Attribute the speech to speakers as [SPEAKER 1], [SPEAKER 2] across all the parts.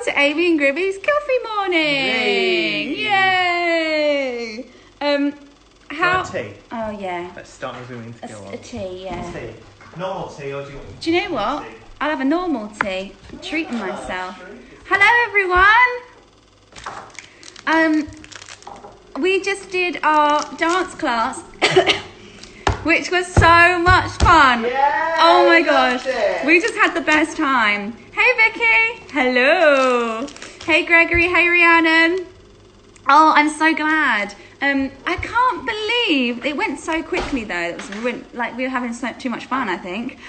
[SPEAKER 1] to Aimie and Gribby's coffee morning. Yay! How?
[SPEAKER 2] Tea?
[SPEAKER 1] Oh yeah.
[SPEAKER 2] Let's start with moving to go on.
[SPEAKER 1] A tea, yeah.
[SPEAKER 2] Tea. Normal tea, or do you want?
[SPEAKER 1] Do you know what? I'll have a normal tea. I'm treating myself. Hello everyone. We just did our dance class, which was so much fun.
[SPEAKER 2] Yeah,
[SPEAKER 1] oh my gosh, we just had the best time. Hey Vicky. Hello. Hey Gregory. Hey Rhiannon. Oh, I'm so glad. I can't believe it went so quickly though. It was like we were having too much fun, I think.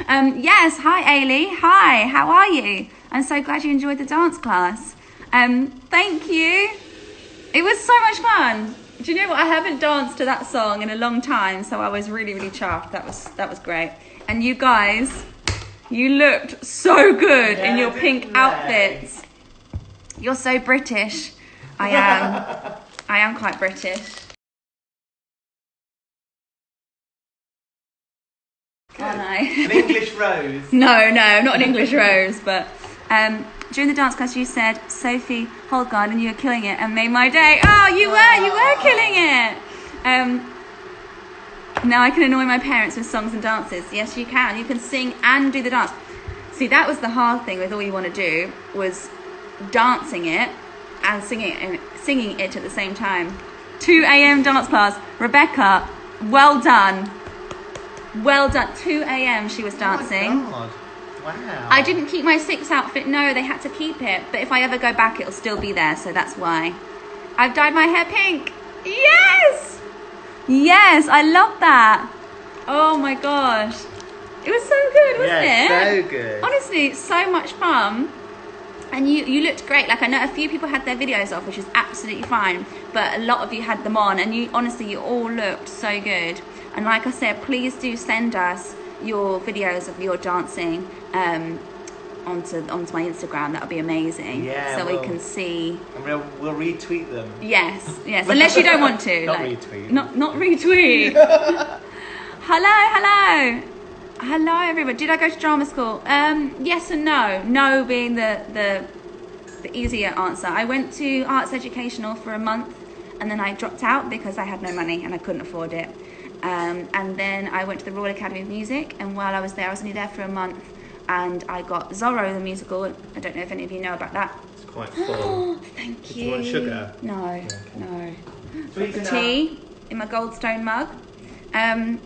[SPEAKER 1] Yes, hi Ailey. Hi, how are you? I'm so glad you enjoyed the dance class. Thank you. It was so much fun. Do you know what? I haven't danced to that song in a long time, so I was really, really chuffed. That was great. And you guys, you looked so good in your pink outfits. You're so British. I am. I am quite British. Aren't I?
[SPEAKER 2] An English rose.
[SPEAKER 1] No, not an English rose, but during the dance class you said, Sophie Holdgard, and you were killing it and made my day. Oh, you were killing it. Now I can annoy my parents with songs and dances. Yes, you can. You can sing and do the dance. See, that was the hard thing with all you want to do, was dancing it and singing it at the same time. 2 a.m. dance class. Rebecca, well done. Well done. 2 a.m. she was dancing.
[SPEAKER 2] Oh my God. Wow.
[SPEAKER 1] I didn't keep my 6 outfit. No, they had to keep it. But if I ever go back, it'll still be there. So that's why. I've dyed my hair pink. Yes! Yes, I love that. Oh my gosh. It was so good, wasn't it?
[SPEAKER 2] So good.
[SPEAKER 1] Honestly, it's so much fun. And you looked great. Like, I know a few people had their videos off, which is absolutely fine. But a lot of you had them on. And you all looked so good. And like I said, please do send us your videos of your dancing onto my Instagram. That would be amazing.
[SPEAKER 2] Yeah,
[SPEAKER 1] so we can see.
[SPEAKER 2] And we'll retweet them.
[SPEAKER 1] Yes. Unless you don't want to.
[SPEAKER 2] Not
[SPEAKER 1] like,
[SPEAKER 2] retweet.
[SPEAKER 1] Not retweet. Hello, everyone. Did I go to drama school? Yes and no. No being the easier answer. I went to Arts Educational for a month, and then I dropped out because I had no money and I couldn't afford it. And then I went to the Royal Academy of Music, and while I was there, I was only there for a month, and I got Zorro the musical. I don't know if any of you know about that.
[SPEAKER 2] It's quite full.
[SPEAKER 1] Thank you.
[SPEAKER 2] Do you want sugar?
[SPEAKER 1] No.
[SPEAKER 2] Sweeten
[SPEAKER 1] Tea in my Goldstone mug. And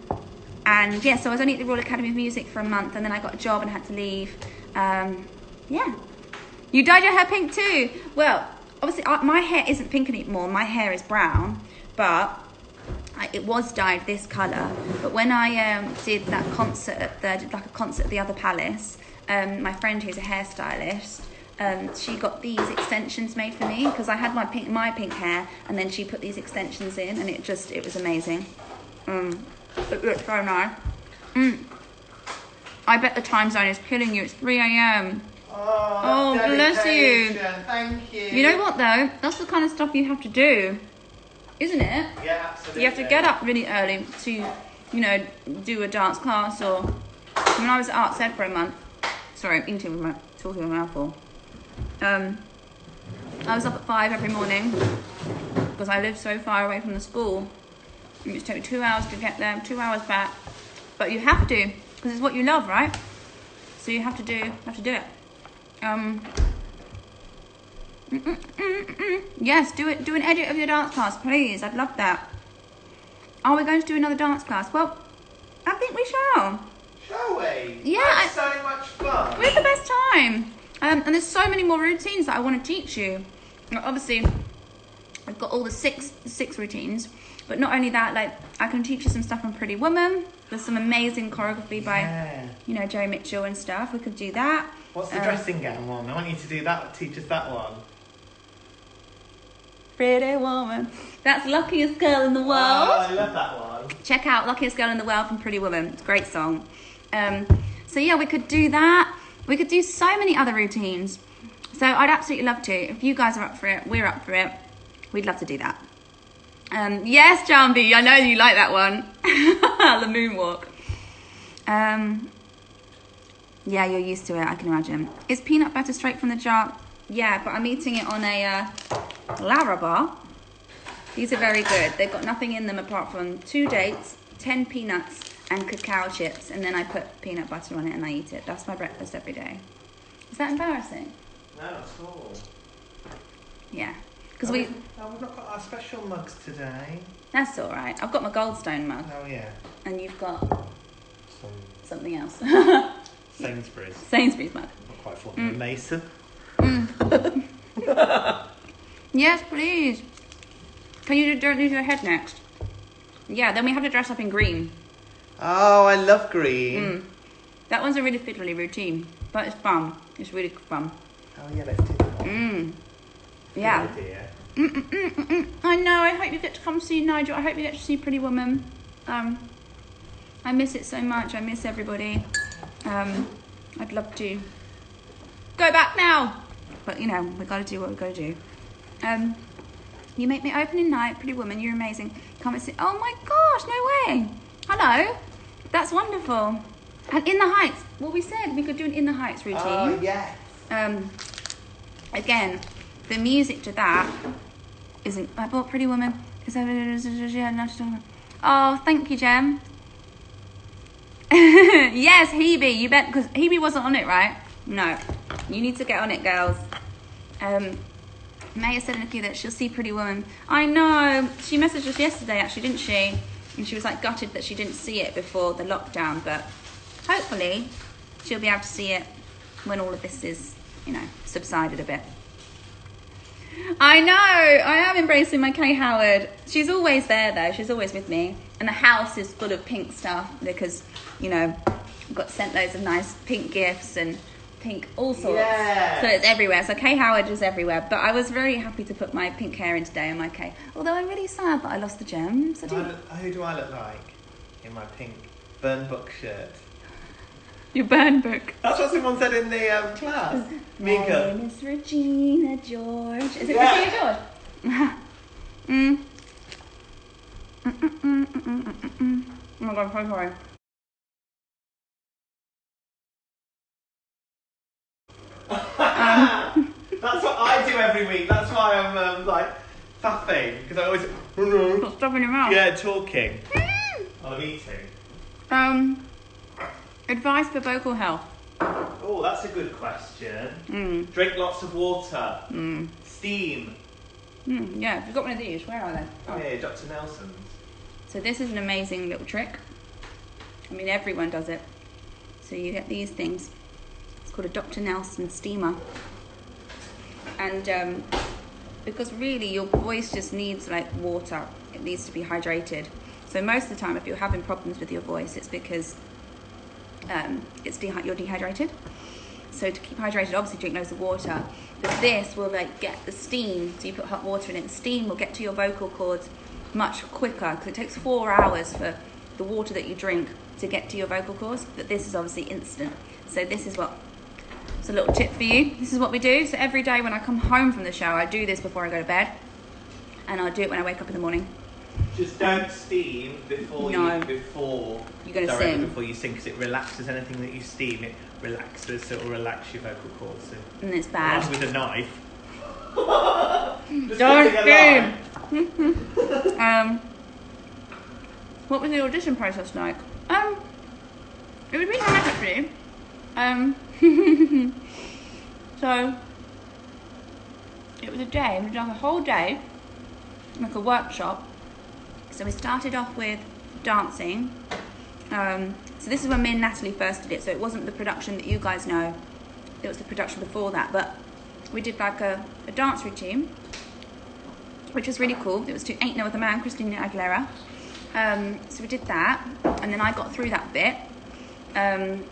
[SPEAKER 1] yeah, so I was only at the Royal Academy of Music for a month, and then I got a job and had to leave. Yeah. You dyed your hair pink too. Well, obviously my hair isn't pink anymore. My hair is brown, but it was dyed this colour. But when I did that concert at the Other Palace, my friend who's a hairstylist, she got these extensions made for me because I had my pink hair, and then she put these extensions in, and it was amazing. It looks so nice. I bet the time zone is killing you. It's 3 a.m.
[SPEAKER 2] Oh,
[SPEAKER 1] bless you.
[SPEAKER 2] Thank you.
[SPEAKER 1] You know what though? That's the kind of stuff you have to do, isn't it?
[SPEAKER 2] Yeah, absolutely.
[SPEAKER 1] You have to get up really early to, do a dance class. Or when I was at Arts Ed for a month, sorry, I'm talking with my mouthful. I was up at 5 every morning because I lived so far away from the school. It used to take me 2 hours to get there, 2 hours back. But you have to, because it's what you love, right? So you have to do it. Yes, do an edit of your dance class, please. I'd love that. Are we going to do another dance class? Well, I think we shall.
[SPEAKER 2] Shall we?
[SPEAKER 1] Yeah.
[SPEAKER 2] It's so much fun.
[SPEAKER 1] We had the best time. And there's so many more routines that I want to teach you. Obviously, I've got all the six routines. But not only that, like, I can teach you some stuff on Pretty Woman. There's some amazing choreography by, Joe Mitchell and stuff. We could do that.
[SPEAKER 2] What's the dressing gown one? I want you to do that. Teach us that one.
[SPEAKER 1] Pretty Woman. That's Luckiest Girl in the World.
[SPEAKER 2] Oh, I love that one.
[SPEAKER 1] Check out Luckiest Girl in the World from Pretty Woman. It's a great song. So yeah, we could do that. We could do so many other routines. So I'd absolutely love to. If you guys are up for it, we're up for it. We'd love to do that. Yes, Jambi, I know you like that one. The moonwalk. Yeah, you're used to it, I can imagine. Is peanut butter straight from the jar? Yeah, but I'm eating it on a Larabar. These are very good. They've got nothing in them apart from 2 dates, 10 peanuts, and cacao chips. And then I put peanut butter on it and I eat it. That's my breakfast every day. Is that embarrassing?
[SPEAKER 2] No, not at all.
[SPEAKER 1] Yeah. Because
[SPEAKER 2] we've not got our special mugs today.
[SPEAKER 1] That's all right. I've got my Goldstone mug.
[SPEAKER 2] Oh, yeah.
[SPEAKER 1] And you've got something else.
[SPEAKER 2] Sainsbury's.
[SPEAKER 1] Sainsbury's mug.
[SPEAKER 2] Not quite full. Mason.
[SPEAKER 1] Yes, please. Can you do your head next? Yeah, then we have to dress up in green.
[SPEAKER 2] Oh, I love green.
[SPEAKER 1] That one's a really fiddly routine, but it's fun. It's really fun.
[SPEAKER 2] Oh, yeah, let's do that one.
[SPEAKER 1] Yeah.
[SPEAKER 2] Good idea.
[SPEAKER 1] I know, I hope you get to come see Nigel. I hope you get to see Pretty Woman. I miss it so much. I miss everybody. I'd love to go back now. But, you know, we got to do what we got to do. You make me opening night, Pretty Woman. You're amazing. Come and see. Oh, my gosh, no way. Hello. That's wonderful. And In the Heights. Well, we said we could do an In the Heights routine.
[SPEAKER 2] Oh, yes.
[SPEAKER 1] Again, the music to that isn't... I bought Pretty Woman. Oh, thank you, Jem. Yes, Hebe, you bet, because Hebe wasn't on it, right? No. You need to get on it, girls. Maya said in the queue that she'll see Pretty Woman. I know. She messaged us yesterday, actually, didn't she? And she was, like, gutted that she didn't see it before the lockdown, but hopefully she'll be able to see it when all of this is, you know, subsided a bit. I know. I am embracing my Kay Howard. She's always there, though. She's always with me. And the house is full of pink stuff because, you know, I've got sent loads of nice pink gifts and pink all sorts.
[SPEAKER 2] Yeah.
[SPEAKER 1] So it's everywhere. So Kay Howard is everywhere. But I was very happy to put my pink hair in today and my Kay. Although I'm really sad that I lost the gems.
[SPEAKER 2] Who do I look like in my pink burn book shirt?
[SPEAKER 1] Your burn book.
[SPEAKER 2] That's what someone said in the class. Mika.
[SPEAKER 1] My name is Regina George. Is it Regina George? Oh my god, I'm so sorry.
[SPEAKER 2] That's what I do every week. That's why I'm like faffing because I always
[SPEAKER 1] Got stuff in your mouth.
[SPEAKER 2] yeah talking. I'm eating.
[SPEAKER 1] Advice for vocal health.
[SPEAKER 2] Oh, that's a good question. Drink lots of water. Steam.
[SPEAKER 1] Yeah, you've got one of these. Where are they?
[SPEAKER 2] Oh yeah, Dr. Nelson's.
[SPEAKER 1] So this is an amazing little trick. I mean, everyone does it. So you get these things. It's called a Dr. Nelson steamer. And because really your voice just needs like water. It needs to be hydrated. So most of the time if you're having problems with your voice, it's because you're dehydrated. So to keep hydrated, obviously drink loads of water. But this will like get the steam. So you put hot water in it. The steam will get to your vocal cords much quicker because it takes 4 hours for the water that you drink to get to your vocal cords. But this is obviously instant. So this is what... It's a little tip for you. This is what we do. So every day when I come home from the show, I do this before I go to bed. And I'll do it when I wake up in the morning.
[SPEAKER 2] Just don't steam before
[SPEAKER 1] you're
[SPEAKER 2] you
[SPEAKER 1] going to sing.
[SPEAKER 2] Before you sing, because it relaxes anything that you steam. It relaxes, so it will relax your vocal cords. So
[SPEAKER 1] and it's bad.
[SPEAKER 2] Not with a knife.
[SPEAKER 1] Don't steam. What was the audition process like? It was really nice actually. So it was a day. We did like a whole day, like a workshop. So we started off with dancing. So this is when me and Natalie first did it. So it wasn't the production that you guys know. It was the production before that. But we did like a dance routine, which was really cool. It was to Ain't No Other Man, Christina Aguilera. So we did that, and then I got through that bit. And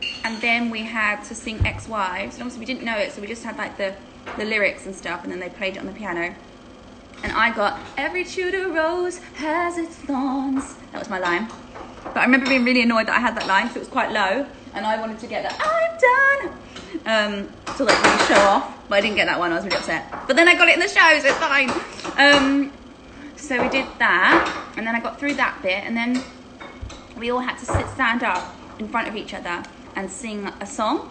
[SPEAKER 1] then we had to sing Ex-Wives, and obviously we didn't know it, so we just had like the lyrics and stuff, and then they played it on the piano. And I got, every Tudor rose has its thorns. That was my line. But I remember being really annoyed that I had that line, so it was quite low, and I wanted to get that, I'm done, to like really show off, but I didn't get that one, I was really upset. But then I got it in the show, so it's fine. So we did that, and then I got through that bit, and then we all had to stand up in front of each other and sing a song.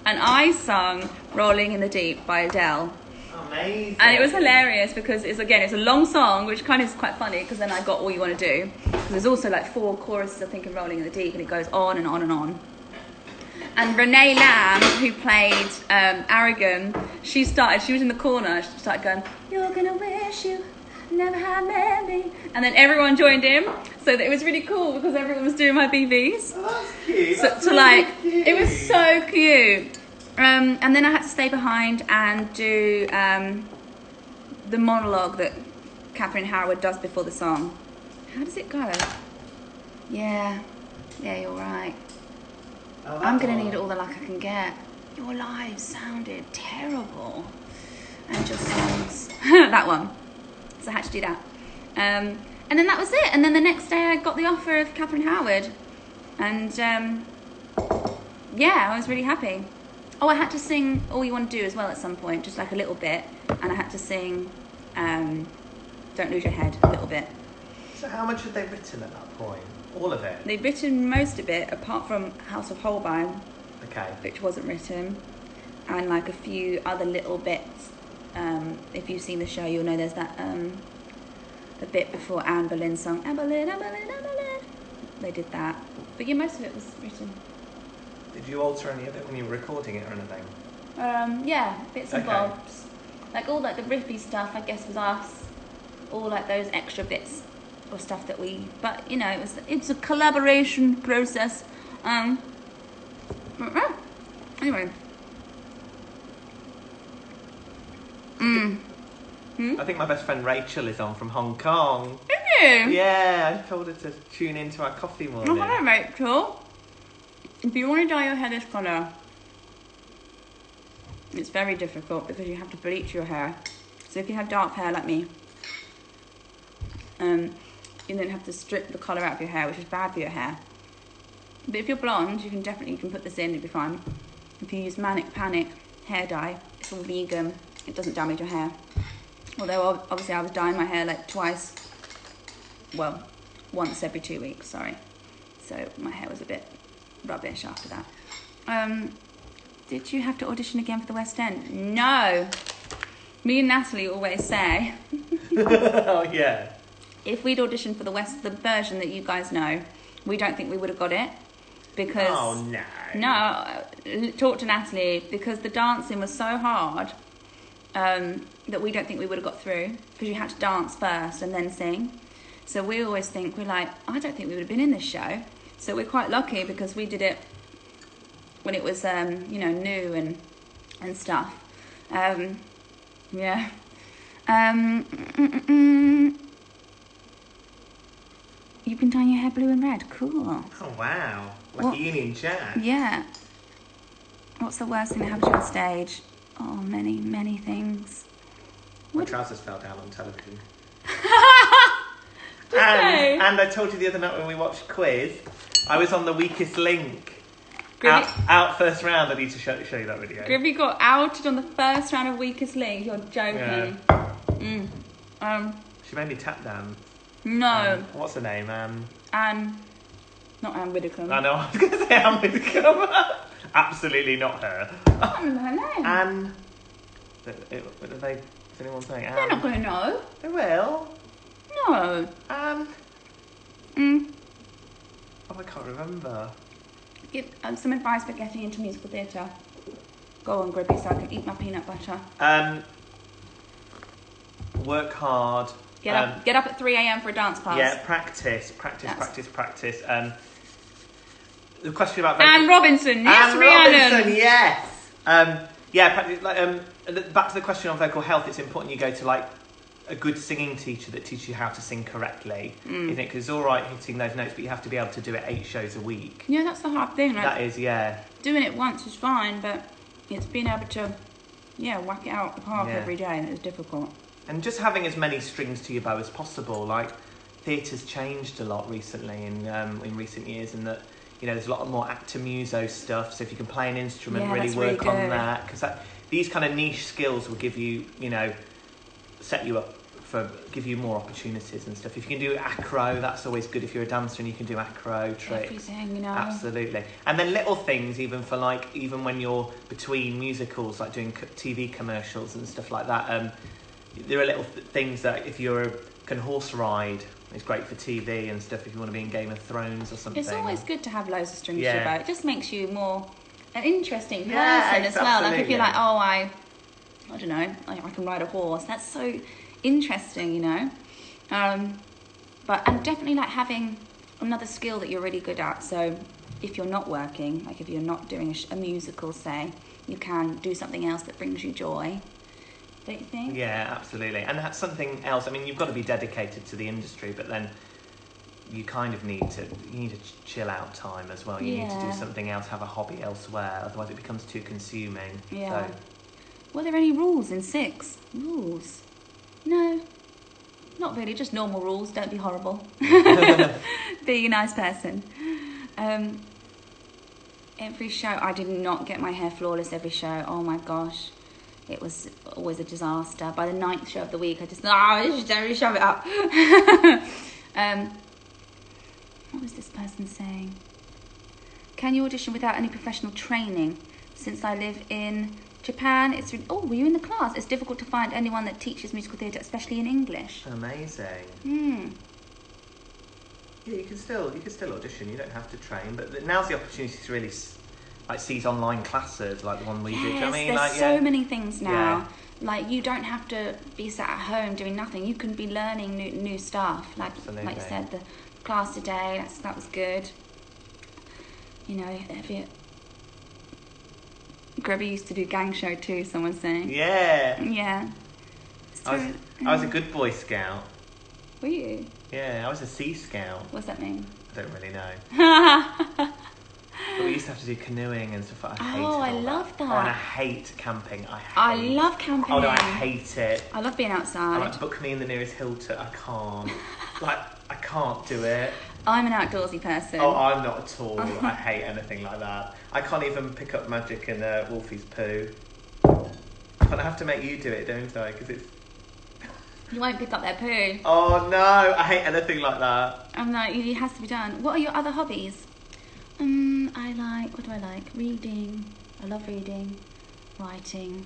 [SPEAKER 1] and I sung Rolling in the Deep by Adele.
[SPEAKER 2] Amazing.
[SPEAKER 1] And it was hilarious because it's a long song, which kind of is quite funny because then I got All You Want to Do. Because there's also like 4 choruses, I think, in Rolling in the Deep, and it goes on and on and on. And Renee Lamb, who played Aragon, she was in the corner, she started going, "You're gonna wish you never had met me," and then everyone joined in, so that it was really cool because everyone was doing my BVs.
[SPEAKER 2] Oh, that's cute.
[SPEAKER 1] So,
[SPEAKER 2] That's
[SPEAKER 1] to
[SPEAKER 2] really
[SPEAKER 1] like,
[SPEAKER 2] cute.
[SPEAKER 1] it was so cute. And then I had to stay behind and do the monologue that Catherine Howard does before the song. How does it go? Yeah, you're right.
[SPEAKER 2] Oh,
[SPEAKER 1] I'm going to need all the luck I can get. Your live sounded terrible. And your songs. That one. So I had to do that. And then that was it. And then the next day I got the offer of Catherine Howard. And I was really happy. Oh, I had to sing All You Want to Do as well at some point, just like a little bit. And I had to sing Don't Lose Your Head a little bit.
[SPEAKER 2] So how much had they written at that point? All of it?
[SPEAKER 1] They'd written most of it, apart from House of Holbein,
[SPEAKER 2] Okay.
[SPEAKER 1] which wasn't written, and like a few other little bits. If you've seen the show, you'll know there's that the bit before Anne Boleyn's song, Anne Boleyn, Anne Boleyn, Anne Boleyn. They did that, but yeah, most of it was written.
[SPEAKER 2] Did you alter any of it when you were recording it or anything?
[SPEAKER 1] Yeah, bits and
[SPEAKER 2] Okay.
[SPEAKER 1] bobs, like all like the riffy stuff. I guess was us, all like those extra bits or stuff that we. But you know, it's a collaboration process. Anyway.
[SPEAKER 2] I think my best friend Rachel is on from Hong Kong.
[SPEAKER 1] Is it?
[SPEAKER 2] Yeah, I told her to tune into our coffee morning.
[SPEAKER 1] Oh, hello, Rachel. If you want to dye your hair this colour, it's very difficult because you have to bleach your hair. So if you have dark hair like me, you then have to strip the colour out of your hair, which is bad for your hair. But if you're blonde, you can put this in, it'll be fine. If you use Manic Panic hair dye, it's all vegan, it doesn't damage your hair. Although obviously I was dyeing my hair like once every 2 weeks, sorry. So my hair was a bit rubbish after that. Did you have to audition again for the West End? No. Me and Natalie always say,
[SPEAKER 2] Oh, yeah.
[SPEAKER 1] if we'd auditioned for the version that you guys know, we don't think we would have got it. Because...
[SPEAKER 2] Oh, no.
[SPEAKER 1] No, talk to Natalie, because the dancing was so hard that we don't think we would have got through, because you had to dance first and then sing. So we always think, we're like, I don't think we would have been in this show. So we're quite lucky because we did it when it was, new and stuff. Yeah. You've been dyeing your hair blue and red. Cool.
[SPEAKER 2] Oh, wow. Like
[SPEAKER 1] What?
[SPEAKER 2] a Union Jack.
[SPEAKER 1] Yeah. What's the worst thing that happened to you on stage? Oh, many, many things.
[SPEAKER 2] My trousers fell down on television.
[SPEAKER 1] Did they?
[SPEAKER 2] And I told you the other night when we watched Quiz, I was on the weakest link.
[SPEAKER 1] Gribby,
[SPEAKER 2] Out first round. I need to show you that video.
[SPEAKER 1] Gribby got outed on the first round of Weakest Link. You're joking.
[SPEAKER 2] She made me tap dance.
[SPEAKER 1] No.
[SPEAKER 2] What's her name?
[SPEAKER 1] Not Anne Widdecombe.
[SPEAKER 2] I know, I was going to say Anne Widdecombe. Absolutely not her.
[SPEAKER 1] I don't know her name.
[SPEAKER 2] Anne. Is anyone saying Anne?
[SPEAKER 1] They're not going to know.
[SPEAKER 2] They will.
[SPEAKER 1] No.
[SPEAKER 2] Anne. Oh, I can't remember.
[SPEAKER 1] Give some advice for getting into musical theatre. Go on, Gribby, so I can eat my peanut butter.
[SPEAKER 2] Work hard.
[SPEAKER 1] Get up at 3 a.m. for a dance class.
[SPEAKER 2] Yeah, practice. The question about
[SPEAKER 1] Anne Robinson, yes,
[SPEAKER 2] Anne
[SPEAKER 1] Rhiannon.
[SPEAKER 2] Robinson, yes. Practice. Back to the question on vocal health. It's important you go to like a good singing teacher that teaches you how to sing correctly. Isn't it? Because it's all right hitting those notes, but you have to be able to do it 8 shows a week.
[SPEAKER 1] Yeah, that's the hard thing, right?
[SPEAKER 2] That is, yeah.
[SPEAKER 1] Doing it once is fine, but it's being able to, whack it out the park every day, and it's difficult.
[SPEAKER 2] And just having as many strings to your bow as possible. Like, theatre's changed a lot recently in recent years, and that, there's a lot more actor muso stuff. So if you can play an instrument, really work on that. Because these kind of niche skills will give you, set you up give you more opportunities and stuff. If you can do acro, that's always good. If you're a dancer and you can do acro tricks,
[SPEAKER 1] everything, you know.
[SPEAKER 2] Absolutely. And then little things, even when you're between musicals, like doing TV commercials and stuff like that. There are little things that if can horse ride, it's great for TV and stuff. If you want to be in Game of Thrones or something,
[SPEAKER 1] it's always good to have loads of strings to
[SPEAKER 2] Yeah.
[SPEAKER 1] your bow. It just makes you more an interesting person
[SPEAKER 2] Yeah,
[SPEAKER 1] as well. Like if you're
[SPEAKER 2] absolutely.
[SPEAKER 1] like, I don't know, I can ride a horse. That's so interesting, you know. And definitely like having another skill that you're really good at. So if you're not working, like if you're not doing a musical, say, you can do something else that brings you joy. Don't you think?
[SPEAKER 2] Yeah, absolutely. And that's something else. I mean, you've got to be dedicated to the industry, but then you kind of need to chill out time as well. You need to do something else, have a hobby elsewhere. Otherwise, it becomes too consuming.
[SPEAKER 1] Yeah.
[SPEAKER 2] So,
[SPEAKER 1] Were there any rules in 6? Rules? No, not really. Just normal rules. Don't be horrible. Be a nice person. Every show, I did not get my hair flawless every show. Oh my gosh. It was always a disaster. By the 9th show of the week, I just, don't shove it up. What was this person saying? Can you audition without any professional training? Since I live in Japan, were you in the class? It's difficult to find anyone that teaches musical theatre, especially in English.
[SPEAKER 2] amazing. Yeah, you can still audition. You don't have to train, but now's the opportunity to really seize online classes like the one we did. Do you know what I mean?
[SPEAKER 1] There's so many things now.
[SPEAKER 2] Yeah.
[SPEAKER 1] Like you don't have to be sat at home doing nothing. You can be learning new stuff. Like you said, the class today, that was good. You know, Gribby used to do gang show too. Someone's saying.
[SPEAKER 2] Yeah.
[SPEAKER 1] Yeah.
[SPEAKER 2] I was a good Boy Scout.
[SPEAKER 1] Were you?
[SPEAKER 2] Yeah, I was a Sea Scout.
[SPEAKER 1] What's that mean?
[SPEAKER 2] I don't really know. But we used to have to do canoeing and stuff. I hated
[SPEAKER 1] I
[SPEAKER 2] all
[SPEAKER 1] love that.
[SPEAKER 2] Oh, and I hate camping.
[SPEAKER 1] I love camping.
[SPEAKER 2] Oh no, I hate it.
[SPEAKER 1] I love being outside.
[SPEAKER 2] I'm like, book me in the nearest Hilton. I can't. I can't do it.
[SPEAKER 1] I'm an outdoorsy person.
[SPEAKER 2] Oh, I'm not at all. I hate anything like that. I can't even pick up magic in Wolfie's poo. But I have to make you do it, don't I? Because it's...
[SPEAKER 1] You won't pick up their poo.
[SPEAKER 2] Oh no, I hate anything like that.
[SPEAKER 1] I'm like, it has to be done. What are your other hobbies? What do I like? Reading. I love reading. Writing.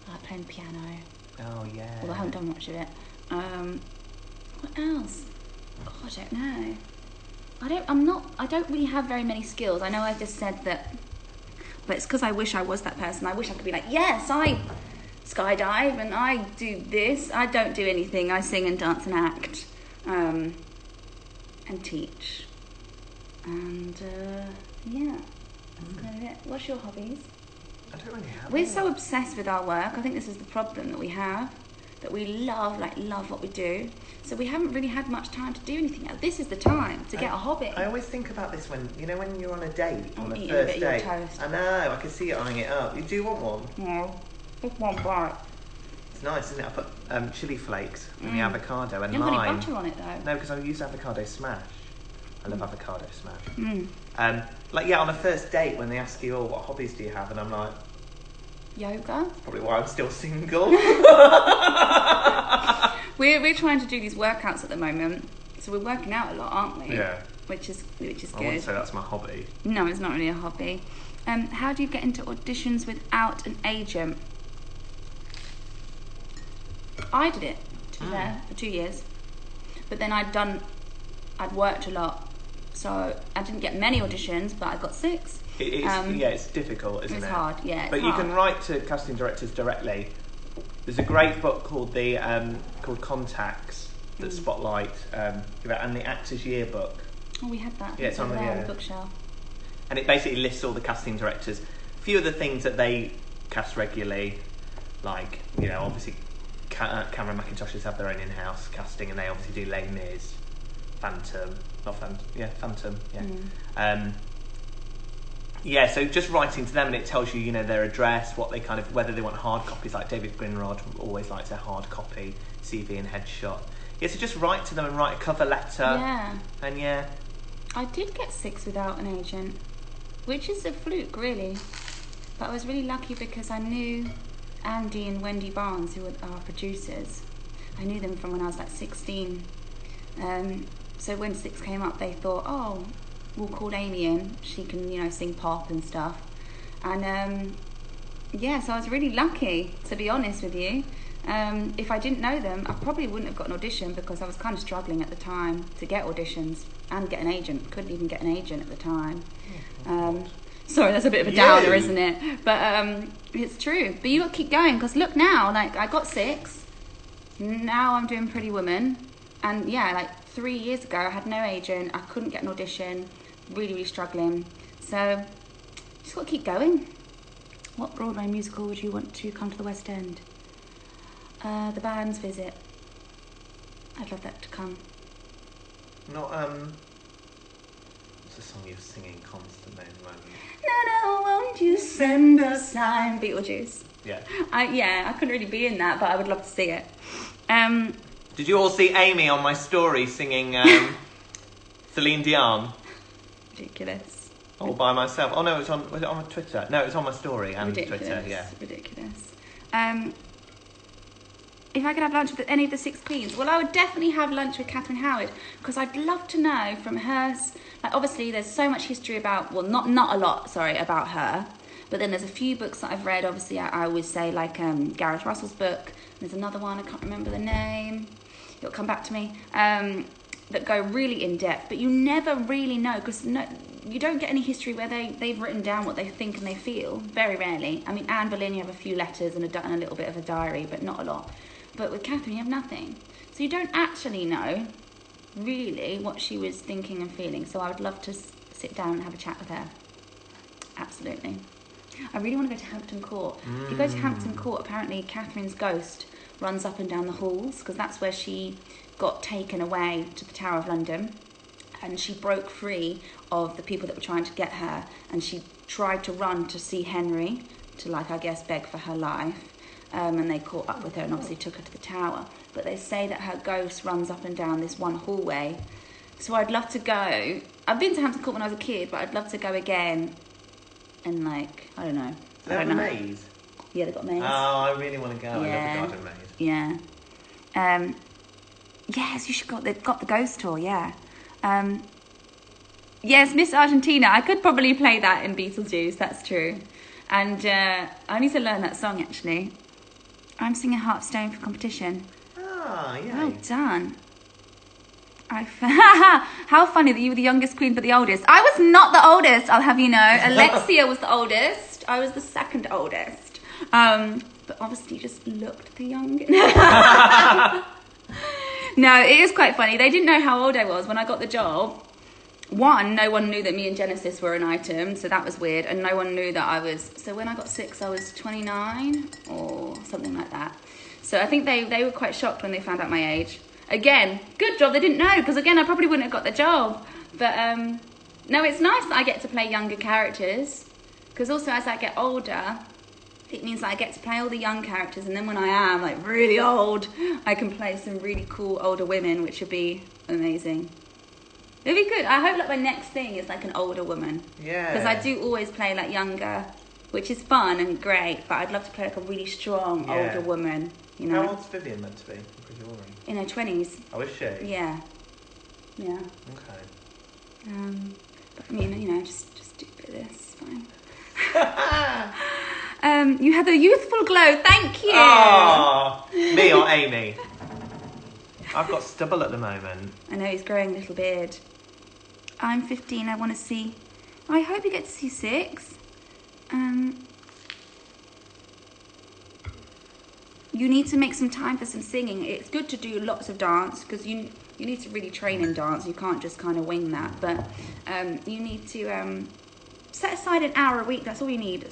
[SPEAKER 1] I like playing piano.
[SPEAKER 2] Oh yeah.
[SPEAKER 1] Although I haven't done much of it. What else? God, I don't know. I don't really have very many skills. I know I just said that, but it's because I wish I was that person. I wish I could be like, yes, I skydive and I do this. I don't do anything. I sing and dance and act, and teach. And yeah, that's kind of it. What's your hobbies?
[SPEAKER 2] I don't really have
[SPEAKER 1] We're
[SPEAKER 2] any.
[SPEAKER 1] so obsessed with our work. I think this is the problem that we have, that we love what we do. So we haven't really had much time to do anything else. This is the time to get a hobby.
[SPEAKER 2] I always think about this when you're on a date, on
[SPEAKER 1] I'm
[SPEAKER 2] a
[SPEAKER 1] eating
[SPEAKER 2] first
[SPEAKER 1] a bit of your
[SPEAKER 2] date.
[SPEAKER 1] toast.
[SPEAKER 2] I know, I can see you eyeing it up. You do want one?
[SPEAKER 1] No, just one bite.
[SPEAKER 2] It's nice, isn't it? I put chili flakes and the avocado and
[SPEAKER 1] You haven't got
[SPEAKER 2] lime.
[SPEAKER 1] any butter on it though.
[SPEAKER 2] No, because I use avocado smash. I love avocado smash.
[SPEAKER 1] Mm.
[SPEAKER 2] On a first date when they ask you, what hobbies do you have? And I'm like,
[SPEAKER 1] Yoga.
[SPEAKER 2] probably why I'm still single.
[SPEAKER 1] We're trying to do these workouts at the moment, so we're working out a lot, aren't we?
[SPEAKER 2] Yeah.
[SPEAKER 1] Which is
[SPEAKER 2] I
[SPEAKER 1] good.
[SPEAKER 2] wouldn't say that's my hobby.
[SPEAKER 1] No, it's not really a hobby. How do you get into auditions without an agent? I did it, to be fair, for 2 years. But then I'd worked a lot. So I didn't get many auditions, but I got 6.
[SPEAKER 2] It's difficult, isn't it?
[SPEAKER 1] It's hard, yeah.
[SPEAKER 2] But you can write to casting directors directly. There's a great book called called Contacts that spotlight and the Actors Yearbook.
[SPEAKER 1] Oh, we had that.
[SPEAKER 2] Yeah, it's on the
[SPEAKER 1] bookshelf.
[SPEAKER 2] And it basically lists all the casting directors. A few of the things that they cast regularly, like, obviously Cameron McIntoshes have their own in-house casting, and they obviously do Les Mis, Phantom, so just writing to them, and it tells you, their address, what they whether they want hard copies, like David Grinrod always likes a hard copy, CV and headshot. Yeah, so just write to them and write a cover letter.
[SPEAKER 1] Yeah.
[SPEAKER 2] And
[SPEAKER 1] I did get 6 without an agent, which is a fluke, really. But I was really lucky because I knew Andy and Wendy Barnes, who are our producers. I knew them from when I was like 16. So when 6 came up, they thought, oh, we'll call Aimie in. She can, you know, sing pop and stuff. And yeah, so I was really lucky, to be honest with you. If I didn't know them, I probably wouldn't have got an audition because I was kind of struggling at the time to get auditions and get an agent. Couldn't even get an agent at the time. Sorry, that's a bit of a downer, isn't it? But it's true. But you got to keep going because look now, like I got 6. Now I'm doing Pretty Woman. And yeah, like 3 years ago, I had no agent. I couldn't get an audition. Really, really struggling. So just got to keep going. What Broadway musical would you want to come to the West End? The Band's Visit. I'd love that to come.
[SPEAKER 2] Not, what's the song you're singing constantly at the moment?
[SPEAKER 1] No, won't you send a sign? Beetlejuice.
[SPEAKER 2] Yeah.
[SPEAKER 1] I couldn't really be in that, but I would love to see it.
[SPEAKER 2] Did you all see Aimie on my story singing Celine Dion?
[SPEAKER 1] Ridiculous.
[SPEAKER 2] All by myself. Oh no, was it on Twitter? No, it was on my story and
[SPEAKER 1] Ridiculous.
[SPEAKER 2] Twitter, yeah.
[SPEAKER 1] Ridiculous. If I could have lunch with any of the 6 queens, well, I would definitely have lunch with Catherine Howard because I'd love to know from hers. Like, obviously, there's so much history about, well, not a lot, sorry, about her. But then there's a few books that I've read. Obviously, I always say, like, Gareth Russell's book. There's another one, I can't remember the name. It'll come back to me. That go really in depth. But you never really know because you don't get any history where they've written down what they think and they feel. Very rarely. I mean, Anne Boleyn, you have a few letters and a little bit of a diary, but not a lot. But with Catherine, you have nothing. So you don't actually know, really, what she was thinking and feeling. So I would love to sit down and have a chat with her. Absolutely. I really want to go to Hampton Court. If you go to Hampton Court, apparently Catherine's ghost runs up and down the halls because that's where she got taken away to the Tower of London. And she broke free of the people that were trying to get her. And she tried to run to see Henry to, like, I guess, beg for her life. And they caught up with her and obviously took her to the tower. But they say that her ghost runs up and down this one hallway. So I'd love to go. I've been to Hampton Court when I was a kid, but I'd love to go again. And like, I don't know.
[SPEAKER 2] They have a maze?
[SPEAKER 1] Yeah, they've got a maze.
[SPEAKER 2] Oh, I really want to go.
[SPEAKER 1] Yeah.
[SPEAKER 2] I love the garden maze.
[SPEAKER 1] Yeah. Yes, you should go. They've got the ghost tour, yeah. Yes, Miss Argentina. I could probably play that in Beetlejuice, that's true. And I need to learn that song, actually. I'm singing Heartstone for competition.
[SPEAKER 2] Ah, yeah.
[SPEAKER 1] Well done. How funny that you were the youngest queen but the oldest. I was not the oldest, I'll have you know. Alexia was the oldest. I was the second oldest. But obviously just looked the youngest. No, it is quite funny. They didn't know how old I was when I got the job. One, no one knew that me and Genesis were an item, so that was weird. And no one knew that I was... So when I got 6, I was 29 or something like that. So I think they were quite shocked when they found out my age. Again, good job they didn't know, because again, I probably wouldn't have got the job. But no, it's nice that I get to play younger characters. Because also as I get older, it means that I get to play all the young characters. And then when I am like really old, I can play some really cool older women, which would be amazing. It'd be good. I hope like my next thing is like an older woman.
[SPEAKER 2] Yeah.
[SPEAKER 1] Because I do always play like younger, which is fun and great. But I'd love to play like a really strong older woman. You know.
[SPEAKER 2] How old's Vivian meant to be?
[SPEAKER 1] In her 20s.
[SPEAKER 2] Oh, is she?
[SPEAKER 1] Yeah. Yeah.
[SPEAKER 2] Okay.
[SPEAKER 1] But I mean, you know, just do a bit of this. Fine. You have a youthful glow. Thank you.
[SPEAKER 2] Oh, me or Aimie? I've got stubble at the moment.
[SPEAKER 1] I know, he's growing a little beard. I'm 15. I want to see... I hope you get to see 6. You need to make some time for some singing. It's good to do lots of dance because you need to really train in dance. You can't just kind of wing that. But you need to set aside an hour a week. That's all you need.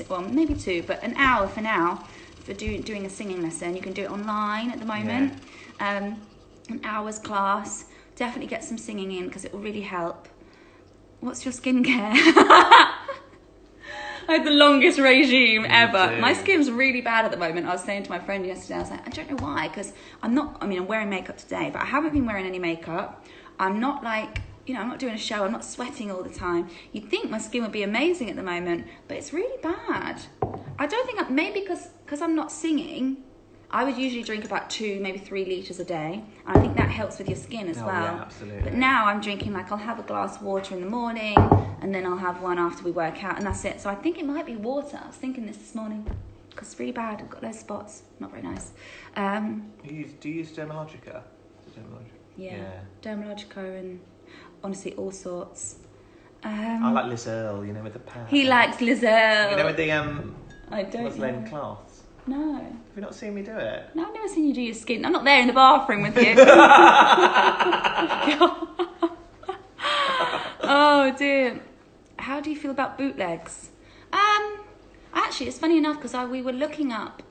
[SPEAKER 1] Well, maybe 2, but an hour for now for doing a singing lesson. You can do it online at the moment. Yeah. An hour's class. Definitely get some singing in because it will really help. What's your skincare? I had the longest regime ever. My skin's really bad at the moment. I was saying to my friend yesterday, I was like, I don't know why, because I'm wearing makeup today, but I haven't been wearing any makeup. I'm not like, you know, I'm not doing a show. I'm not sweating all the time. You'd think my skin would be amazing at the moment, but it's really bad. I don't think, maybe because I'm not singing, I would usually drink about 2, maybe 3 litres a day. And I think that helps with your skin as well.
[SPEAKER 2] Yeah, absolutely.
[SPEAKER 1] But now I'm drinking, like, I'll have a glass of water in the morning, and then I'll have one after we work out, and that's it. So I think it might be water. I was thinking this morning, because it's really bad. I've got those spots. Not very nice.
[SPEAKER 2] Do you use Dermalogica?
[SPEAKER 1] Yeah. Dermalogica and honestly all sorts.
[SPEAKER 2] I like Liz Earle, you know, with the pad.
[SPEAKER 1] He likes Liz Earle.
[SPEAKER 2] You know, with the
[SPEAKER 1] I don't
[SPEAKER 2] muslin
[SPEAKER 1] know.
[SPEAKER 2] cloths.
[SPEAKER 1] No.
[SPEAKER 2] Have you not seen me do it?
[SPEAKER 1] No, I've never seen you do your skin. I'm not there in the bathroom with you. Oh dear. How do you feel about bootlegs? Actually, it's funny enough because we were looking up.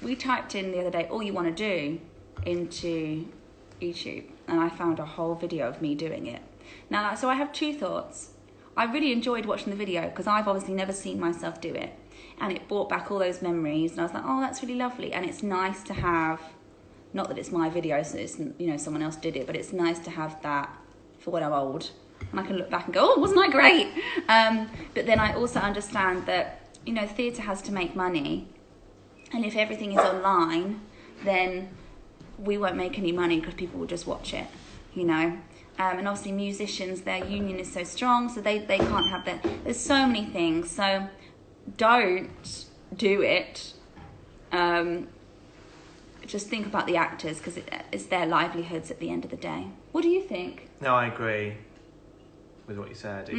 [SPEAKER 1] We typed in the other day all you want to do into YouTube, and I found a whole video of me doing it. Now, so I have 2 thoughts. I really enjoyed watching the video because I've obviously never seen myself do it, and it brought back all those memories. And I was like, oh, that's really lovely, and it's nice to have. Not that it's my video, so it's, you know, someone else did it, but it's nice to have that for when I'm old, and I can look back and go, oh, wasn't I great? But then I also understand that, you know, theatre has to make money, and if everything is online, then we won't make any money because people will just watch it, you know. And obviously musicians, their union is so strong, so they can't have that. There's so many things, so don't do it. Just think about the actors, because it's their livelihoods at the end of the day. What do you think?
[SPEAKER 2] No, I agree with what you said.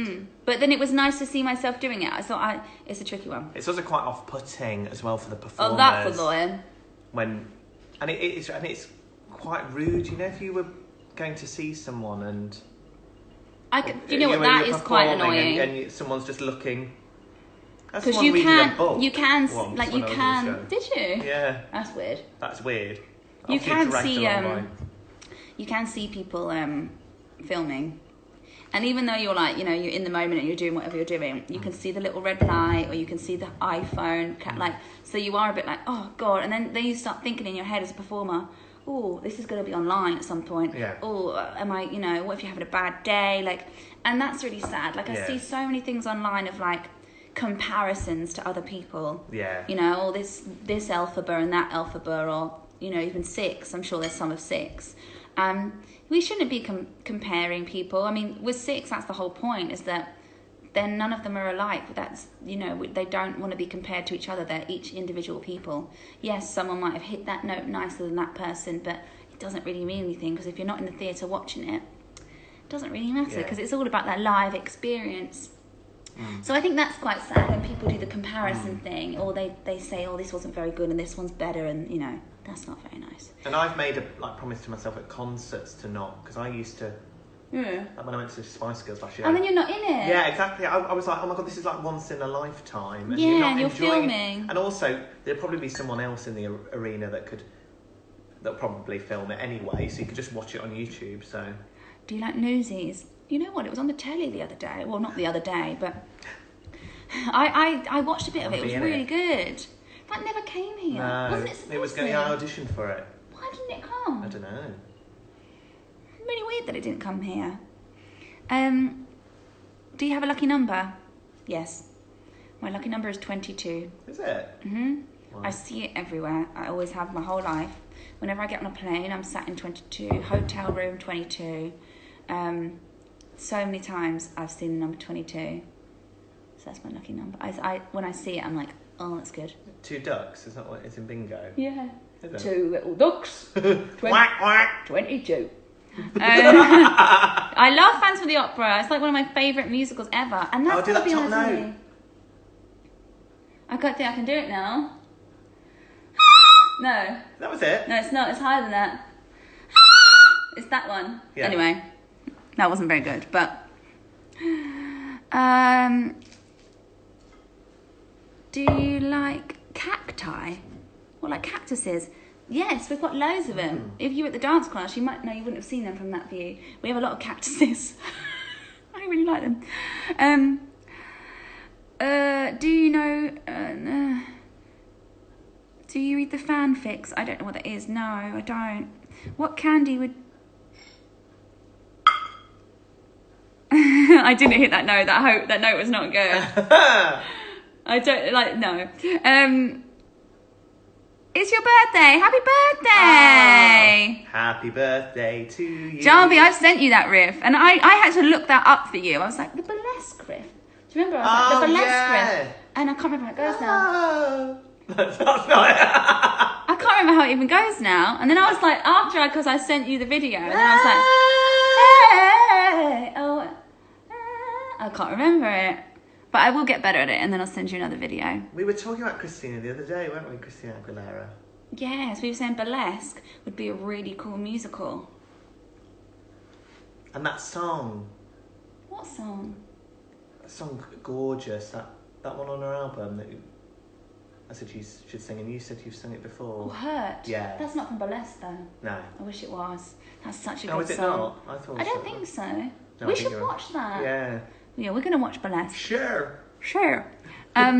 [SPEAKER 1] But then it was nice to see myself doing it. I thought it's a tricky one.
[SPEAKER 2] It's also quite off-putting as well for the performers.
[SPEAKER 1] Oh, that's annoying.
[SPEAKER 2] And it's quite rude, you know, if you were going to see someone and
[SPEAKER 1] you know what, that is quite annoying.
[SPEAKER 2] And someone's just looking.
[SPEAKER 1] Because you can. Did you?
[SPEAKER 2] Yeah.
[SPEAKER 1] That's weird.
[SPEAKER 2] That's weird.
[SPEAKER 1] You can see people filming. And even though you're like, you know, you're in the moment and you're doing whatever you're doing, you can see the little red light, or you can see the iPhone, like, so you are a bit like, oh God. And then you start thinking in your head as a performer, oh, this is going to be online at some point.
[SPEAKER 2] Yeah.
[SPEAKER 1] Oh, am I, you know, what if you're having a bad day? Like, and that's really sad. Like, I see so many things online of like comparisons to other people.
[SPEAKER 2] Yeah.
[SPEAKER 1] You know, all this alphabet and that alphabet, or, you know, even 6. I'm sure there's some of 6. We shouldn't be comparing people. I mean, with 6, that's the whole point, is that then none of them are alike. But that's, you know, they don't want to be compared to each other. They're each individual people. Yes, someone might have hit that note nicer than that person, but it doesn't really mean anything, because if you're not in the theatre watching it, it doesn't really matter, because it's all about that live experience. So I think that's quite sad when people do the comparison thing, or they say, oh, this wasn't very good and this one's better, and, you know, that's not very nice.
[SPEAKER 2] And I've made a promise to myself at concerts to not, because I used to, like when I went to Spice Girls last year.
[SPEAKER 1] And then you're not in it.
[SPEAKER 2] Yeah, exactly. I was like, oh my God, this is like once in a lifetime. And
[SPEAKER 1] you're filming.
[SPEAKER 2] And also, there'd probably be someone else in the arena that'll probably film it anyway, so you could just watch it on YouTube. So,
[SPEAKER 1] do you like Newsies? You know what? It was on the telly the other day. Well, not the other day, but I watched a bit of it. It was really good. That never came here.
[SPEAKER 2] No,
[SPEAKER 1] wasn't it supposed
[SPEAKER 2] it was going to audition for it.
[SPEAKER 1] Why didn't it come?
[SPEAKER 2] I don't know.
[SPEAKER 1] Really weird that it didn't come here. Do you have a lucky number? Yes. My lucky number is 22.
[SPEAKER 2] Is it?
[SPEAKER 1] Mm-hmm.
[SPEAKER 2] Wow.
[SPEAKER 1] I see it everywhere. I always have my whole life. Whenever I get on a plane, I'm sat in 22. Hotel room, 22. So many times I've seen the number 22. So that's my lucky number. When I see it, I'm like, oh, that's good.
[SPEAKER 2] 2 ducks, is that what it's in bingo?
[SPEAKER 1] Yeah.
[SPEAKER 2] Is it?
[SPEAKER 1] 2 little ducks.
[SPEAKER 2] Quack, quack.
[SPEAKER 1] 22. I love Phantom of the Opera. It's like one of my favourite musicals ever. And that's
[SPEAKER 2] do that
[SPEAKER 1] be
[SPEAKER 2] top
[SPEAKER 1] honest with
[SPEAKER 2] note.
[SPEAKER 1] you. I can't think I can do it now. No.
[SPEAKER 2] That was it?
[SPEAKER 1] No, it's not. It's higher than that. It's that one.
[SPEAKER 2] Yeah.
[SPEAKER 1] Anyway, that wasn't very good, but... do you like cacti? Or like cactuses? Yes, we've got loads of them. If you were at the dance class, you wouldn't have seen them from that view. We have a lot of cactuses. I really like them. Do you know... do you read the fanfics? I don't know what that is. No, I don't. What candy would... I didn't hit that note. That note was not good. I don't... no. It's your birthday. Happy birthday.
[SPEAKER 2] Oh, happy birthday to you.
[SPEAKER 1] Jarby, I've sent you that riff. And I had to look that up for you. I was like, the burlesque riff. Do you remember? I was like, the burlesque riff. And I can't remember how it goes now.
[SPEAKER 2] Oh. That's not it.
[SPEAKER 1] I can't remember how it even goes now. And then I was like, because I sent you the video. And then I was like, hey, oh, I can't remember it. But I will get better at it, and then I'll send you another video.
[SPEAKER 2] We were talking about Christina the other day, weren't we? Christina Aguilera.
[SPEAKER 1] Yes, we were saying burlesque would be a really cool musical.
[SPEAKER 2] And that song.
[SPEAKER 1] What song?
[SPEAKER 2] That song, Gorgeous. That one on her album that I said you should sing, and you said you've sung it before.
[SPEAKER 1] Oh, Hurt.
[SPEAKER 2] Yeah.
[SPEAKER 1] That's not from burlesque, though.
[SPEAKER 2] No.
[SPEAKER 1] I wish it was. That's such a good
[SPEAKER 2] Oh, is it
[SPEAKER 1] song.
[SPEAKER 2] not? I thought
[SPEAKER 1] I don't think so.
[SPEAKER 2] No,
[SPEAKER 1] we
[SPEAKER 2] I think
[SPEAKER 1] should watch that.
[SPEAKER 2] Yeah.
[SPEAKER 1] Yeah, we're going to watch burlesque.
[SPEAKER 2] Sure.
[SPEAKER 1] Sure.
[SPEAKER 2] Yeah,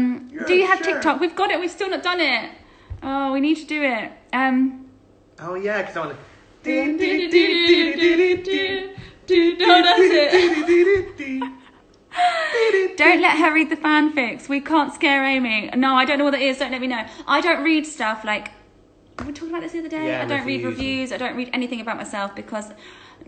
[SPEAKER 1] Do you have
[SPEAKER 2] sure.
[SPEAKER 1] TikTok? We've got it. We've still not done it. Oh, we need to do it.
[SPEAKER 2] Oh, yeah, because I want to...
[SPEAKER 1] No, that's it. Don't let her read the fanfics. We can't scare Amy. No, I don't know what that is. Don't let me know. I don't read stuff like... We were talking about this the other day.
[SPEAKER 2] Yeah,
[SPEAKER 1] I don't read
[SPEAKER 2] reviews.
[SPEAKER 1] reviews. I don't read anything about myself because...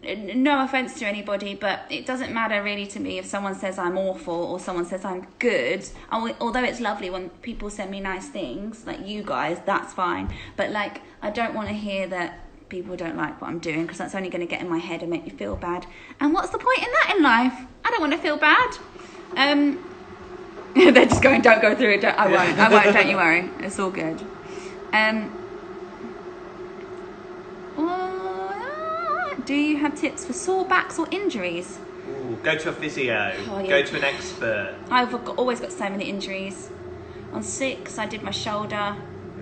[SPEAKER 1] No offence to anybody, but it doesn't matter really to me if someone says I'm awful or someone says I'm good. Although it's lovely when people send me nice things, like you guys, that's fine. But like, I don't want to hear that people don't like what I'm doing because that's only going to get in my head and make me feel bad. And what's the point in that in life? I don't want to feel bad. They're just going, don't go through it. I won't, don't you worry. It's all good. Do you have tips for sore backs or injuries?
[SPEAKER 2] Ooh, go to a physio.
[SPEAKER 1] Oh, yeah.
[SPEAKER 2] Go to an expert.
[SPEAKER 1] Always got so many injuries. On 6, I did my shoulder.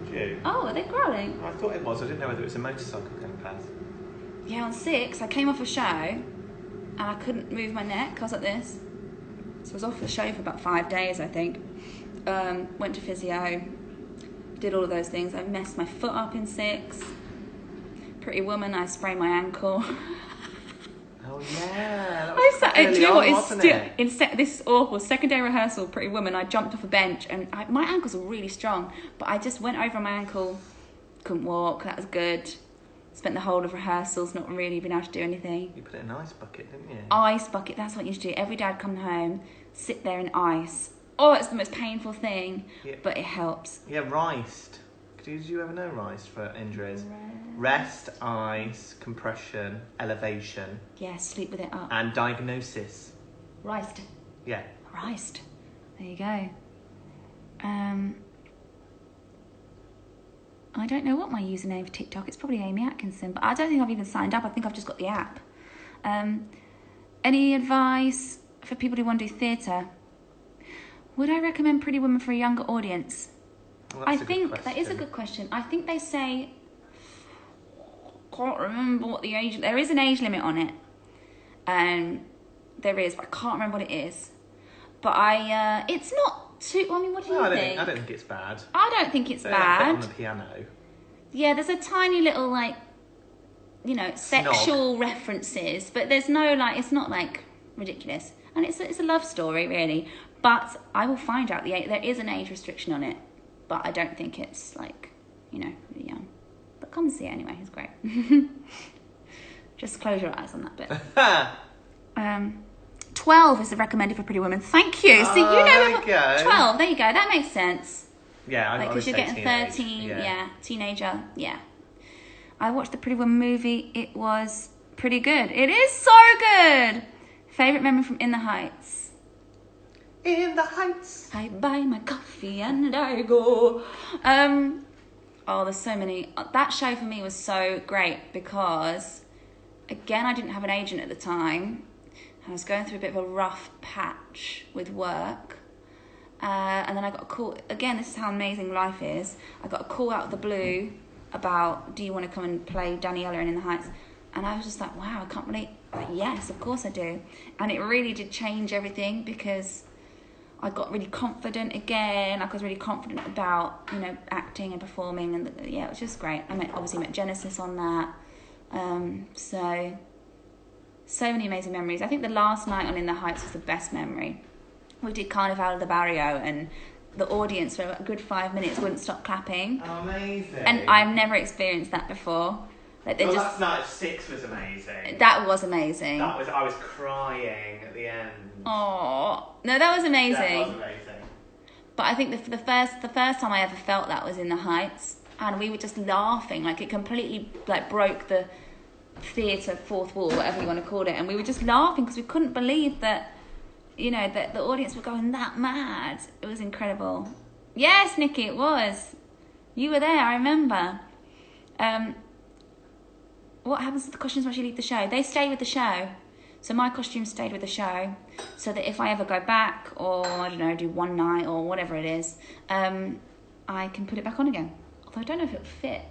[SPEAKER 2] Did you?
[SPEAKER 1] Oh, are they growling?
[SPEAKER 2] I thought it was. I didn't know whether it was a motorcycle going past.
[SPEAKER 1] Yeah, on 6, I came off a show and I couldn't move my neck. I was like this. So I was off the show for about 5 days, I think. Went to physio. Did all of those things. I messed my foot up in 6. Pretty Woman, I sprained my ankle.
[SPEAKER 2] Oh yeah, that was
[SPEAKER 1] do you know what?
[SPEAKER 2] wasn't it?
[SPEAKER 1] This is awful. Second day rehearsal, Pretty Woman. I jumped off a bench and my ankles are really strong, but I just went over my ankle, couldn't walk. That was good. Spent the whole of rehearsals not really being able to do anything.
[SPEAKER 2] You put it in an ice bucket, didn't you?
[SPEAKER 1] Ice bucket. That's what you should do. Every day I'd come home, sit there in ice. Oh, it's the most painful thing,
[SPEAKER 2] Yeah.
[SPEAKER 1] but it helps.
[SPEAKER 2] Yeah, riced. Did you ever know riced for injuries? Rest, ice, compression, elevation,
[SPEAKER 1] Yeah, sleep with it up.
[SPEAKER 2] and diagnosis.
[SPEAKER 1] Riced.
[SPEAKER 2] Yeah.
[SPEAKER 1] Riced. There you go. I don't know what my username for TikTok. It's probably Aimie Atkinson, but I don't think I've even signed up. I think I've just got the app. Any advice for people who want to do theatre? Would I recommend Pretty Woman for a younger audience?
[SPEAKER 2] Well,
[SPEAKER 1] I
[SPEAKER 2] that's a good
[SPEAKER 1] think that is a
[SPEAKER 2] question.
[SPEAKER 1] good question. I think they say, can't remember what the age, there is an age limit on it. There is, but I can't remember what it is. But it's not too, I mean, what do you think?
[SPEAKER 2] I don't think it's bad.
[SPEAKER 1] I don't think it's
[SPEAKER 2] They have it
[SPEAKER 1] bad.
[SPEAKER 2] on the piano.
[SPEAKER 1] Yeah, there's a tiny little, like, you know, sexual references, but there's no, like, it's not, like, ridiculous. And it's a love story, really. But I will find out there is an age restriction on it. But I don't think it's, like, you know, really young. But come and see it anyway, it's great. Just close your eyes on that bit. 12 is the recommended for Pretty Women. Thank you. So you know,
[SPEAKER 2] there you go.
[SPEAKER 1] 12, there you go, that makes sense.
[SPEAKER 2] Yeah, I
[SPEAKER 1] Like,
[SPEAKER 2] would
[SPEAKER 1] because you're
[SPEAKER 2] say
[SPEAKER 1] getting
[SPEAKER 2] teenage,
[SPEAKER 1] 13,
[SPEAKER 2] yeah.
[SPEAKER 1] yeah, teenager, yeah. I watched the Pretty Woman movie. It was pretty good. It is so good. Favourite memory from In the Heights?
[SPEAKER 2] In the Heights.
[SPEAKER 1] I buy my coffee and I go. Oh, there's so many. That show for me was so great because, again, I didn't have an agent at the time. I was going through a bit of a rough patch with work. And then I got a call. Again, this is how amazing life is. I got a call out of the blue about, do you want to come and play Daniela in The Heights? And I was just like, wow, I can't believe, like, yes, of course I do. And it really did change everything because I got really confident again. I was really confident about, you know, acting and performing. And yeah, it was just great. I obviously met Genesis on that. So many amazing memories. I think the last night on In the Heights was the best memory. We did Carnival of the Barrio and the audience for a good 5 minutes wouldn't stop clapping.
[SPEAKER 2] Oh, amazing.
[SPEAKER 1] And I've never experienced that before. Like
[SPEAKER 2] Last night at 6 was amazing.
[SPEAKER 1] That was amazing.
[SPEAKER 2] I was crying at the end.
[SPEAKER 1] Oh no, that was amazing.
[SPEAKER 2] That was amazing.
[SPEAKER 1] But I think the first time I ever felt that was in the Heights, and we were just laughing, like it completely like broke the theatre fourth wall, whatever you want to call it, and we were just laughing because we couldn't believe that, you know, that the audience were going that mad. It was incredible. Yes, Nikki, it was. You were there, I remember. What happens to the costumes once you leave the show? They stay with the show. So my costume stayed with the show, so that if I ever go back, or I don't know, do one night or whatever it is, I can put it back on again. Although I don't know if it would fit.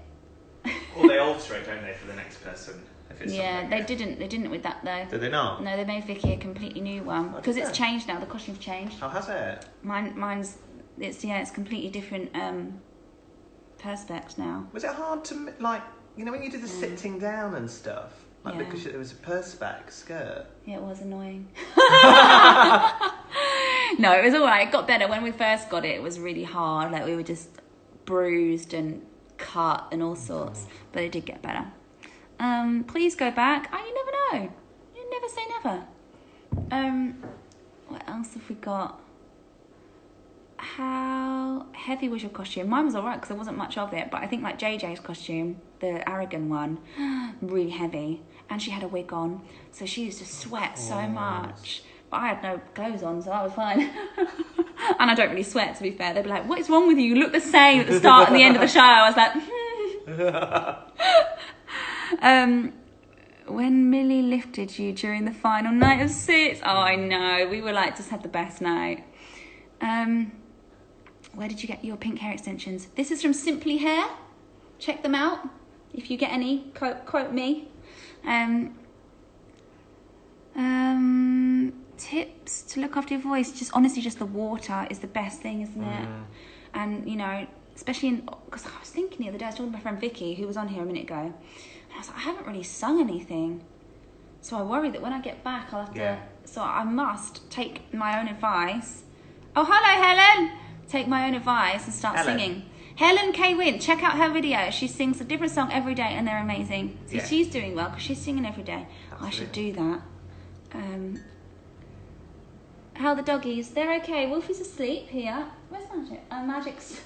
[SPEAKER 2] Or they alter it, don't they, for the next person? If it's
[SPEAKER 1] Yeah, they didn't with that though.
[SPEAKER 2] Did they not?
[SPEAKER 1] No, they made Vicky a completely new one because it's changed now. The costume's changed.
[SPEAKER 2] Oh, has it?
[SPEAKER 1] Mine's it's completely different perspex now.
[SPEAKER 2] Was it hard to like, you know, when you did the sitting down and stuff? Like, because it was a perspex skirt.
[SPEAKER 1] Yeah, it was annoying. No, it was all right. It got better. When we first got it, it was really hard. Like, we were just bruised and cut and all sorts. But it did get better. Please go back. You never know. You never say never. What else have we got? How heavy was your costume? Mine was all right because there wasn't much of it. But I think like JJ's costume, the Aragon one, really heavy. And she had a wig on, so she used to sweat so much. But I had no clothes on, so I was fine. And I don't really sweat, to be fair. They'd be like, what is wrong with you? You look the same at the start and the end of the show. I was like, when Millie lifted you during the final night of 6. Oh, I know. We were like, just had the best night. Where did you get your pink hair extensions? This is from Simply Hair. Check them out. If you get any, quote me. Tips to look after your voice. Just honestly, just the water is the best thing, isn't it? And, you know, especially because I was thinking the other day, I was talking to my friend Vicky, who was on here a minute ago, and I was like, I haven't really sung anything. So I worry that when I get back, I'll have to, so I must take my own advice. Oh, hello, Helen. Take my own advice and start singing. Helen K. Wynn, check out her video. She sings a different song every day and they're amazing. So she's doing well because she's singing every day. Absolutely. I should do that. How are the doggies? They're okay. Wolfie's asleep here. Where's Magic? Magic's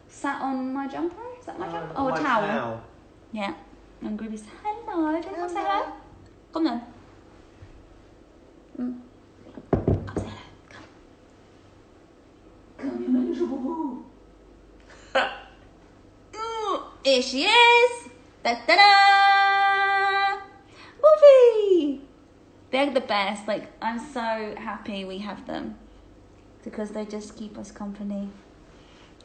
[SPEAKER 1] sat on my jumper. Is that my jumper? Oh, a towel. Yeah. And Gribby's, hello. Do you want to say hello? Come on. Come say hello. Come. Here she is. Da-da-da! Wolfie! They're the best. Like, I'm so happy we have them because they just keep us company.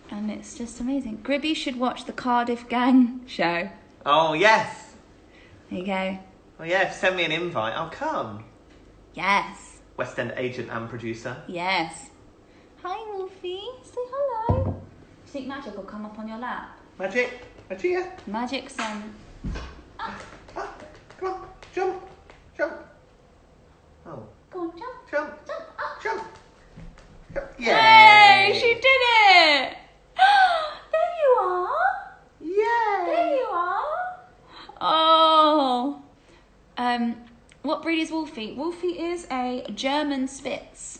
[SPEAKER 1] And it's just amazing. Gribby should watch the Cardiff Gang show.
[SPEAKER 2] Oh, yes.
[SPEAKER 1] There you go.
[SPEAKER 2] Well, yeah, send me an invite. I'll come.
[SPEAKER 1] Yes.
[SPEAKER 2] West End agent and producer.
[SPEAKER 1] Yes. Hi, Wolfie. Say hello. Do you think Magic will come up on your lap?
[SPEAKER 2] Magic? Magia?
[SPEAKER 1] Magic's
[SPEAKER 2] come on, jump. Oh.
[SPEAKER 1] Go on, jump.
[SPEAKER 2] Jump. Yay!
[SPEAKER 1] Hey, she did it! There you are.
[SPEAKER 2] Yay!
[SPEAKER 1] There you are. Oh. What breed is Wolfie? Wolfie is a German Spitz.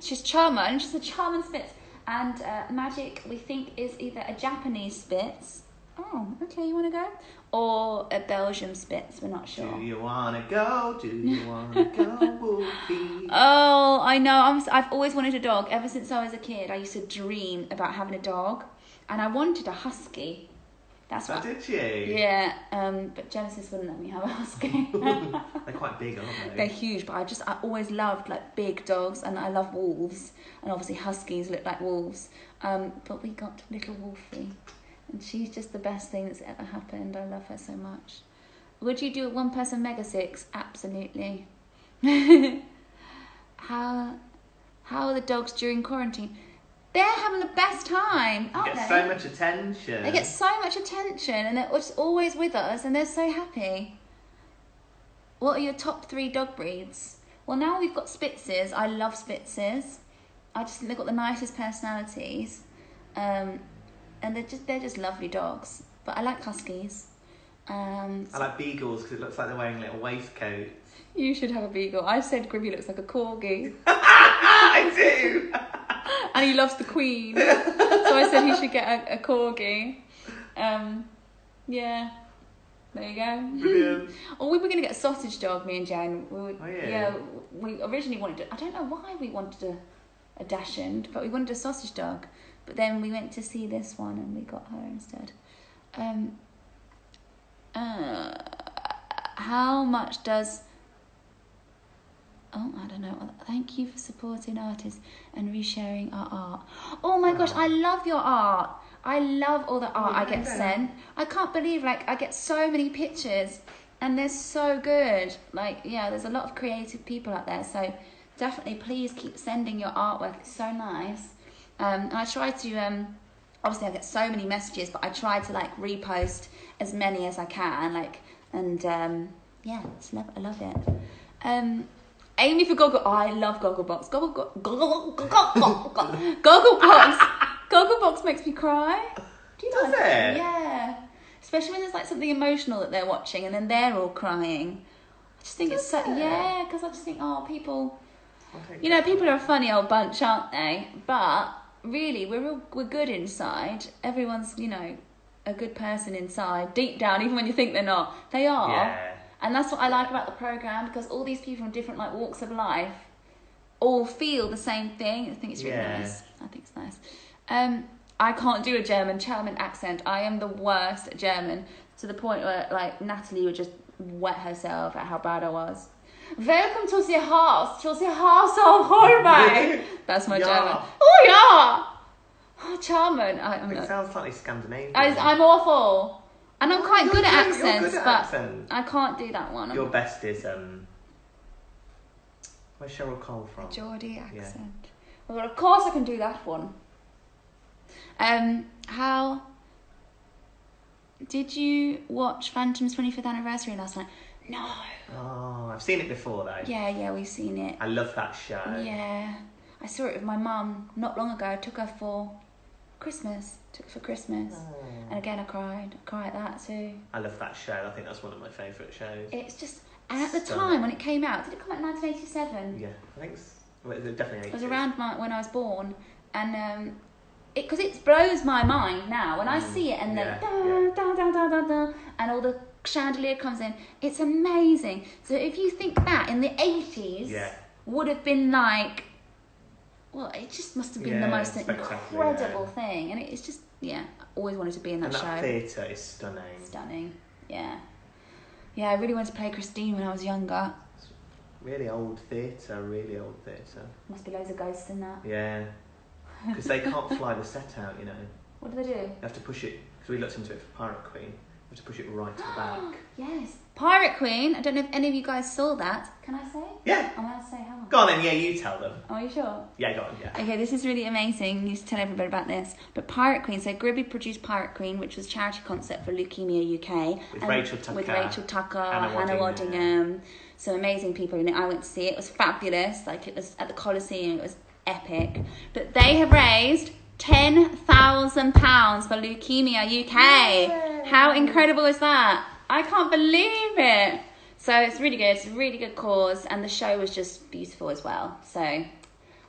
[SPEAKER 1] She's Charman. She's a Charman Spitz. And Magic, we think, is either a Japanese Spitz. Oh, okay, you want to go? Or a Belgian Spitz, we're not sure.
[SPEAKER 2] Do you want to go? Do you want to go, Wolfie?
[SPEAKER 1] Oh, I know. I've always wanted a dog. Ever since I was a kid, I used to dream about having a dog. And I wanted a husky. That's what.
[SPEAKER 2] Oh, did you?
[SPEAKER 1] Yeah, but Genesis wouldn't let me have a husky.
[SPEAKER 2] They're quite big, aren't they?
[SPEAKER 1] They're huge, but I always loved like big dogs, and I love wolves, and obviously huskies look like wolves. But we got little Wolfie, and she's just the best thing that's ever happened. I love her so much. Would you do a one-person Mega Six? Absolutely. How are the dogs during quarantine? They're having the best time, aren't they?
[SPEAKER 2] They get so much attention.
[SPEAKER 1] They get so much attention, and they're just always with us, and they're so happy. What are your top 3 dog breeds? Well, now we've got Spitzes. I love Spitzes. I just think they've got the nicest personalities, and they're just lovely dogs. But I like huskies.
[SPEAKER 2] I like beagles because it looks like they're wearing little waistcoats.
[SPEAKER 1] You should have a beagle. I said Gribby looks like a corgi.
[SPEAKER 2] I do.
[SPEAKER 1] And he loves the Queen, so I said he should get a corgi. Yeah. There you go.
[SPEAKER 2] Brilliant.
[SPEAKER 1] Or we were going to get a sausage dog, me and Jen.
[SPEAKER 2] Yeah.
[SPEAKER 1] We originally wanted I don't know why we wanted a Dachshund, but we wanted a sausage dog. But then we went to see this one and we got her instead. How much does... Oh, I don't know. Thank you for supporting artists and resharing our art. Oh my gosh, I love your art. I love all the art I get sent. I can't believe, like, I get so many pictures and they're so good. Like, yeah, there's a lot of creative people out there. So definitely please keep sending your artwork. It's so nice. And I try to, obviously I get so many messages, but I try to, like, repost as many as I can. Like, and yeah, I love it. Aimie for Goggle. Oh, I love Gogglebox. Gogglebox. Gogglebox makes me cry. Do you
[SPEAKER 2] Does
[SPEAKER 1] like
[SPEAKER 2] it?
[SPEAKER 1] Yeah. Especially when there's like something emotional that they're watching and then they're all crying. I just think it's so... Yeah, because I just think, oh, people... You know, people are a funny old bunch, aren't they? But really, we're good inside. Everyone's, you know, a good person inside. Deep down, even when you think they're not. They are.
[SPEAKER 2] Yeah.
[SPEAKER 1] And that's what I like about the programme, because all these people from different like walks of life all feel the same thing. I think it's really nice. I think it's nice. I can't do a German accent. I am the worst at German, to the point where like Natalie would just wet herself at how bad I was. Welcome to the house of Holbein. That's my German. Oh yeah. Oh, charming.
[SPEAKER 2] It sounds slightly Scandinavian.
[SPEAKER 1] I'm awful. And I'm quite good at
[SPEAKER 2] you're
[SPEAKER 1] accents,
[SPEAKER 2] good at
[SPEAKER 1] but
[SPEAKER 2] accents.
[SPEAKER 1] I can't do that one.
[SPEAKER 2] Your best is where's Cheryl Cole from?
[SPEAKER 1] Geordie accent. Yeah. Well, of course I can do that one. How did you watch Phantom's 25th anniversary last night? No.
[SPEAKER 2] Oh, I've seen it before though.
[SPEAKER 1] Yeah, we've seen it.
[SPEAKER 2] I love that show.
[SPEAKER 1] Yeah, I saw it with my mum not long ago. I took her for Christmas. And again, I cried at that too.
[SPEAKER 2] I love that show. I think that's one of my favourite shows.
[SPEAKER 1] It's just, and at the time when it came out, did it come out in 1987?
[SPEAKER 2] Yeah, I think it definitely.
[SPEAKER 1] It was around when I was born, and because it blows my mind now when I see it, and then and all the chandelier comes in. It's amazing. So if you think that in the 80s would have been like, well, it just must have been the most incredible thing, and it's just I always wanted to be in that show.
[SPEAKER 2] And that theatre is stunning.
[SPEAKER 1] Stunning, yeah. I really wanted to play Christine when I was younger.
[SPEAKER 2] It's really old theatre.
[SPEAKER 1] Must be loads of ghosts in that.
[SPEAKER 2] Yeah, because they can't fly the set out, you know.
[SPEAKER 1] What do they do?
[SPEAKER 2] They have to push it, because we looked into it for Pirate Queen. They have to push it right to the back.
[SPEAKER 1] Yes. Pirate Queen. I don't know if any of you guys saw that. Can I say?
[SPEAKER 2] Yeah.
[SPEAKER 1] I'm going to say how.
[SPEAKER 2] Go on then, you tell them.
[SPEAKER 1] Are you sure?
[SPEAKER 2] Yeah, go on,
[SPEAKER 1] Okay, this is really amazing. You need to tell everybody about this. But Pirate Queen, so Gribby produced Pirate Queen, which was a charity concert for Leukemia UK.
[SPEAKER 2] With Rachel Tucker,
[SPEAKER 1] Hannah Waddingham. Some amazing people in it. I went to see it. It was fabulous. Like, it was at the Coliseum. It was epic. But they have raised £10,000 for Leukemia UK. Yay. How incredible is that? I can't believe it. So it's really good. It's a really good cause, and the show was just beautiful as well. So,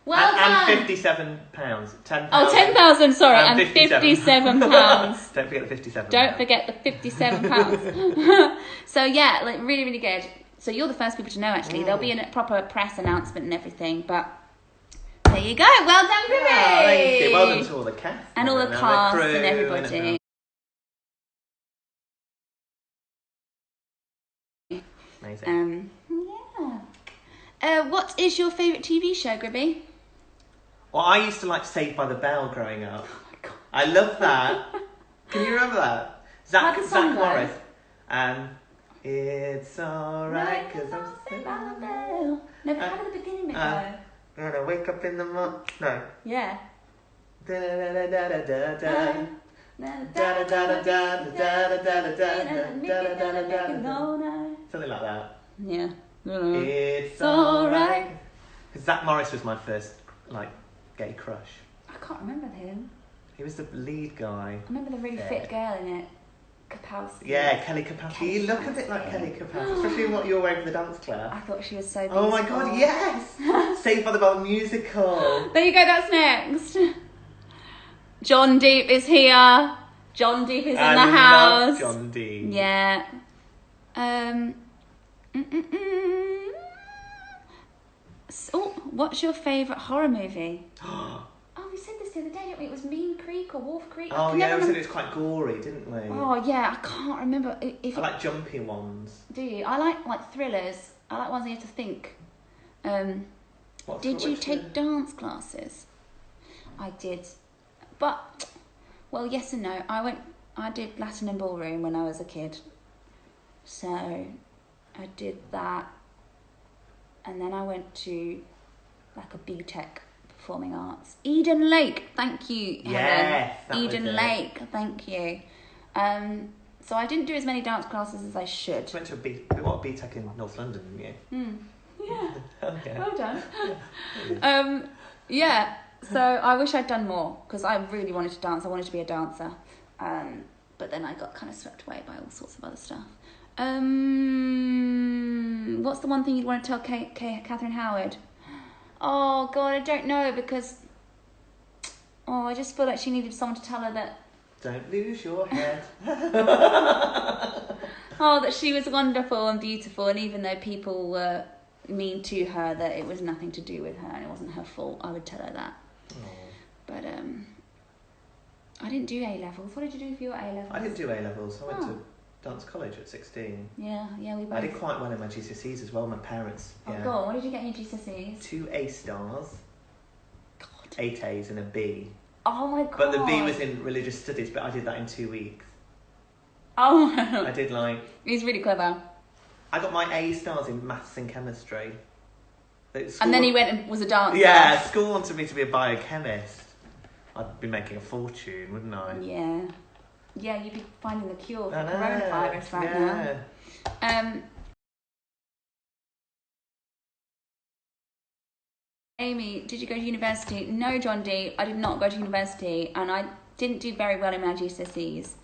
[SPEAKER 1] well done.
[SPEAKER 2] And £57. 10,000.
[SPEAKER 1] Oh, 10,000. Sorry, and £57.
[SPEAKER 2] Don't forget the £57.
[SPEAKER 1] Don't forget the £57. So yeah, like really, really good. So you're the first people to know. Actually, there'll be a proper press announcement and everything. But there you go. Well done, Gribby.
[SPEAKER 2] Thank you. Well done to all the cast
[SPEAKER 1] and all the cast and everybody.
[SPEAKER 2] Amazing.
[SPEAKER 1] What is your favourite TV show, Gribby?
[SPEAKER 2] Well, I used to like Saved by the Bell growing up.
[SPEAKER 1] Oh my God.
[SPEAKER 2] I love that. Can you remember that? Zach Morris. It's alright, cause I'm saved by the bell.
[SPEAKER 1] No, but how did the beginning bit go?
[SPEAKER 2] Gonna wake up in the morning. No.
[SPEAKER 1] Yeah.
[SPEAKER 2] Da da da da da da da. Something like that.
[SPEAKER 1] Yeah.
[SPEAKER 2] It's alright. Because Zach Morris was my first gay crush?
[SPEAKER 1] I can't remember him.
[SPEAKER 2] He was the lead guy.
[SPEAKER 1] I remember the really fit girl in it. Kapowski.
[SPEAKER 2] Yeah, Kelly Kapowski. You look a bit like Kelly Kapowski, especially in what you're wearing for the dance class.
[SPEAKER 1] I thought she was so
[SPEAKER 2] Oh
[SPEAKER 1] beautiful.
[SPEAKER 2] my god, yes! Saved by the Bell musical.
[SPEAKER 1] There you go, that's next. John Deep is here. John Deep is in the house.
[SPEAKER 2] Love John Deep.
[SPEAKER 1] Yeah. So, what's your favourite horror movie? Oh, we said this the other day, didn't we? It was Mean Creek or Wolf Creek.
[SPEAKER 2] Oh yeah, we said it was quite gory, didn't we?
[SPEAKER 1] Oh yeah, I can't remember.
[SPEAKER 2] I like jumpy ones.
[SPEAKER 1] Do you? I like thrillers. I like ones where you have to think. Did you take dance classes? I did, but well, yes and no. I did Latin and ballroom when I was a kid, so I did that, and then I went to like a BTEC. Performing arts. Eden Lake, thank you, Helen.
[SPEAKER 2] Yes,
[SPEAKER 1] Eden Lake, thank you. So I didn't do as many dance classes as I should.
[SPEAKER 2] You went to a BTEC in North London, didn't you?
[SPEAKER 1] Yeah.
[SPEAKER 2] Okay.
[SPEAKER 1] Well done. Yeah. So I wish I'd done more because I really wanted to dance. I wanted to be a dancer, but then I got kind of swept away by all sorts of other stuff. What's the one thing you'd want to tell Catherine Howard? Oh God, I don't know because I just feel like she needed someone to tell her that.
[SPEAKER 2] Don't lose your head.
[SPEAKER 1] That she was wonderful and beautiful, and even though people were mean to her, that it was nothing to do with her and it wasn't her fault. I would tell her that. But I didn't do A levels. What did you do for your A levels?
[SPEAKER 2] I didn't do A levels. I went to dance college at 16.
[SPEAKER 1] Yeah, we both.
[SPEAKER 2] I did quite well in my GCSEs as well. My parents.
[SPEAKER 1] Oh God, what did you get in your GCSEs?
[SPEAKER 2] 2 A stars.
[SPEAKER 1] God.
[SPEAKER 2] 8 A's and a B.
[SPEAKER 1] Oh my God.
[SPEAKER 2] But the B was in religious studies, but I did that in 2 weeks.
[SPEAKER 1] Oh.
[SPEAKER 2] I did
[SPEAKER 1] He's really clever.
[SPEAKER 2] I got my A stars in maths and chemistry.
[SPEAKER 1] And then he went and was a dancer.
[SPEAKER 2] Yeah, school wanted me to be a biochemist. I'd be making a fortune, wouldn't I?
[SPEAKER 1] Yeah. Yeah, you'd be finding the cure for coronavirus right now. Amy, did you go to university? No, John D. I did not go to university, and I didn't do very well in my GCSEs.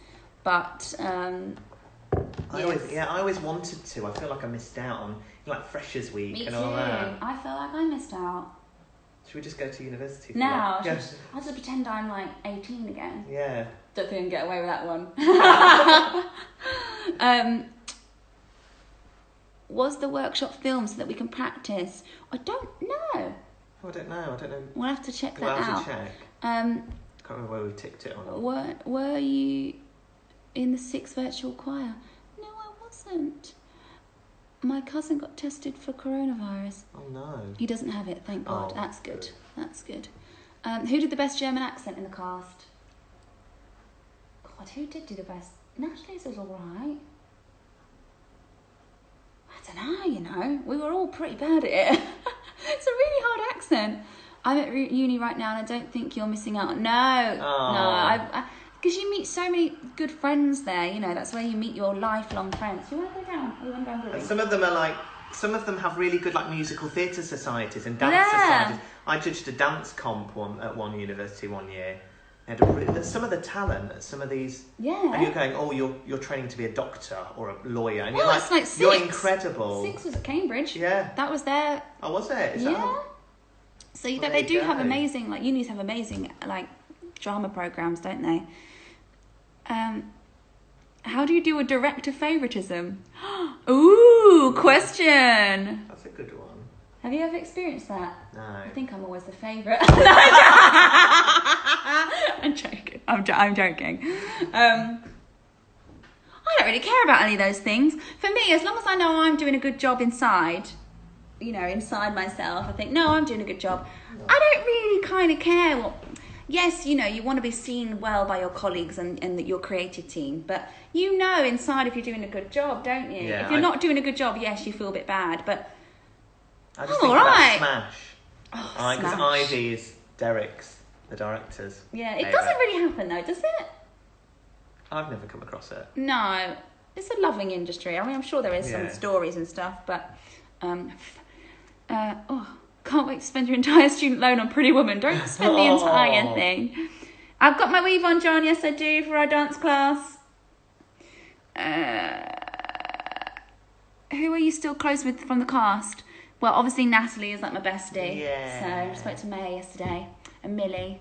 [SPEAKER 1] But
[SPEAKER 2] I always wanted to. I feel like I missed out on like Freshers Week
[SPEAKER 1] Me
[SPEAKER 2] and
[SPEAKER 1] too.
[SPEAKER 2] all that.
[SPEAKER 1] I feel like I missed out.
[SPEAKER 2] Should we just go to university? For
[SPEAKER 1] now,
[SPEAKER 2] that?
[SPEAKER 1] I'll just pretend I'm like 18 again.
[SPEAKER 2] Yeah.
[SPEAKER 1] Don't think I can get away with that one. Was the workshop filmed so that we can practice? I don't know.
[SPEAKER 2] Oh, I don't know.
[SPEAKER 1] We'll have to check that
[SPEAKER 2] out.
[SPEAKER 1] out.
[SPEAKER 2] To check. I can't remember where we ticked it or not.
[SPEAKER 1] Were you in the 6th virtual choir? No, I wasn't. My cousin got tested for coronavirus.
[SPEAKER 2] Oh no.
[SPEAKER 1] He doesn't have it, thank God.
[SPEAKER 2] Oh,
[SPEAKER 1] That's good. That's good. Who did the best German accent in the cast? God, who did do the best? Natalie's was alright. I don't know, we were all pretty bad at it. It's a really hard accent. I'm at uni right now and I don't think you're missing out. No, because you meet so many good friends there, that's where you meet your lifelong friends. You want to go down? Or you want to go and
[SPEAKER 2] and some of them have really good like musical theatre societies and dance societies. I judged a dance comp at one university one year. And some of the talent at some of these, and you're going, you're training to be a doctor or a lawyer, and you're like you're incredible.
[SPEAKER 1] 6 was at Cambridge.
[SPEAKER 2] Yeah,
[SPEAKER 1] that was there.
[SPEAKER 2] Oh, was it?
[SPEAKER 1] So they do have amazing, like unis have amazing like drama programs, don't they? How do you do a director favoritism? Ooh, question.
[SPEAKER 2] That's a good one.
[SPEAKER 1] Have you ever experienced that?
[SPEAKER 2] No.
[SPEAKER 1] I think I'm always the favourite. I'm joking. I'm joking. I don't really care about any of those things. For me, as long as I know I'm doing a good job inside myself, I think, no, I'm doing a good job. I don't really kind of care what... Yes, you want to be seen well by your colleagues and your creative team, but inside if you're doing a good job, don't you?
[SPEAKER 2] Yeah,
[SPEAKER 1] if you're not doing a good job, yes, you feel a bit bad, but...
[SPEAKER 2] I just think about Smash. Because Ivy is Derek's, the director's.
[SPEAKER 1] Yeah, it doesn't really happen though, does it?
[SPEAKER 2] I've never come across it.
[SPEAKER 1] No, it's a loving industry. I mean, I'm sure there is some stories and stuff, but Can't wait to spend your entire student loan on Pretty Woman. Don't spend the entire thing. I've got my weave on, John. Yes, I do, for our dance class. Who are you still close with from the cast? Well, obviously Natalie is like my bestie.
[SPEAKER 2] Yeah.
[SPEAKER 1] So I spoke to May yesterday and Millie.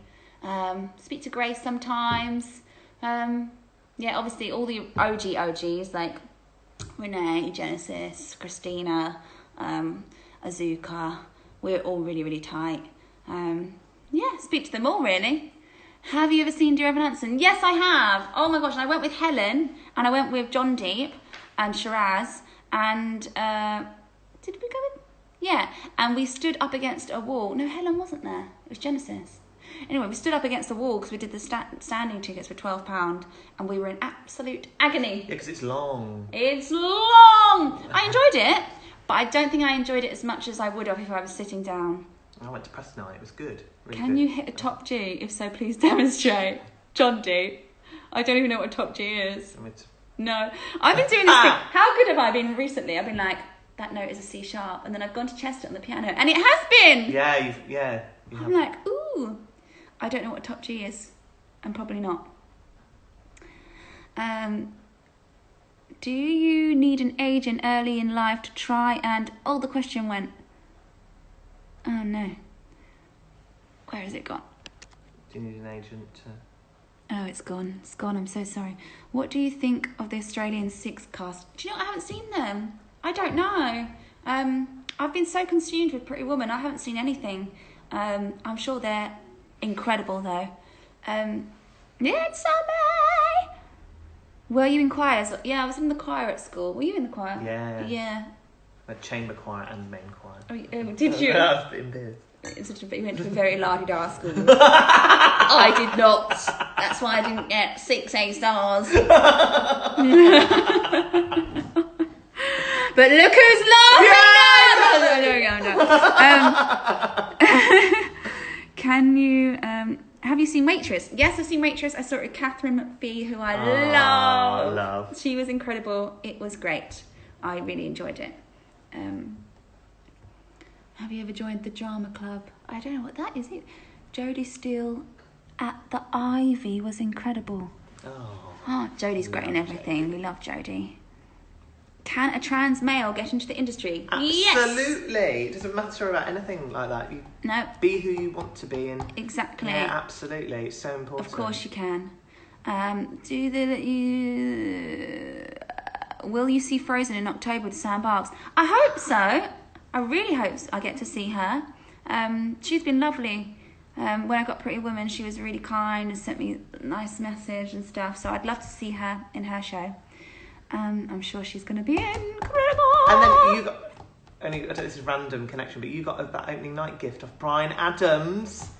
[SPEAKER 1] Speak to Grace sometimes. Yeah, obviously all the OGs like Renee, Genesis, Christina, Azuka. We're all really, really tight. Yeah, speak to them all really. Have you ever seen Dear Evan Hansen? Yes, I have. Oh my gosh, and I went with Helen and I went with John Deep and Shiraz and did we go with? Yeah, and we stood up against a wall. No, Helen wasn't there. It was Genesis. Anyway, we stood up against the wall because we did the standing tickets for £12 and we were in absolute agony.
[SPEAKER 2] Yeah, because it's long.
[SPEAKER 1] It's long! I enjoyed it, but I don't think I enjoyed it as much as I would have if I was sitting down.
[SPEAKER 2] I went to press night. It was good. Really
[SPEAKER 1] Can
[SPEAKER 2] good.
[SPEAKER 1] you hit a top G? If so, please demonstrate. John D. I don't even know what a top G is. No. I've been doing this thing. How good have I been recently? I've been like, that note is a C sharp. And then I've gone to Chester on the piano. And it has been!
[SPEAKER 2] Yeah,
[SPEAKER 1] I'm like, ooh. I don't know what a top G is. I'm probably not. Do you need an agent early in life to try and... Oh, the question went. Oh, no. Where has it gone?
[SPEAKER 2] Do you need an agent to...
[SPEAKER 1] Oh, it's gone. It's gone. I'm so sorry. What do you think of the Australian Six cast? Do you know, I haven't seen them. I don't know. I've been so consumed with Pretty Woman. I haven't seen anything. I'm sure they're incredible, though. It's summer! Were you in choir? Yeah, I was in the choir at school. Were you in the choir?
[SPEAKER 2] Yeah.
[SPEAKER 1] Yeah.
[SPEAKER 2] A chamber choir and main choir.
[SPEAKER 1] Oh, did you?
[SPEAKER 2] I've been there.
[SPEAKER 1] You went to a very la-di-da school. I did not. That's why I didn't get 6 A stars. But look who's laughing now! No. Can you... have you seen Waitress? Yes, I've seen Waitress. I saw it with Catherine McPhee, who I love. She was incredible. It was great. I really enjoyed it. Have you ever joined the drama club? I don't know what that is. Jodie Steele at the Ivy was incredible. Oh, Jodie's great in everything. We love Jodie. Can a trans male get into the industry?
[SPEAKER 2] Absolutely.
[SPEAKER 1] Yes.
[SPEAKER 2] It doesn't matter about anything like that.
[SPEAKER 1] No.
[SPEAKER 2] Be who you want to be. And
[SPEAKER 1] exactly.
[SPEAKER 2] Yeah, absolutely. It's so important.
[SPEAKER 1] Of course you can. Will you see Frozen in October with Sam Barks? I hope so. I really hope I get to see her. She's been lovely. When I got Pretty Woman, she was really kind and sent me a nice message and stuff. So I'd love to see her in her show. I'm sure she's going to be incredible.
[SPEAKER 2] And then you got, I don't know, this is a random connection, but you got that opening night gift of Bryan Adams.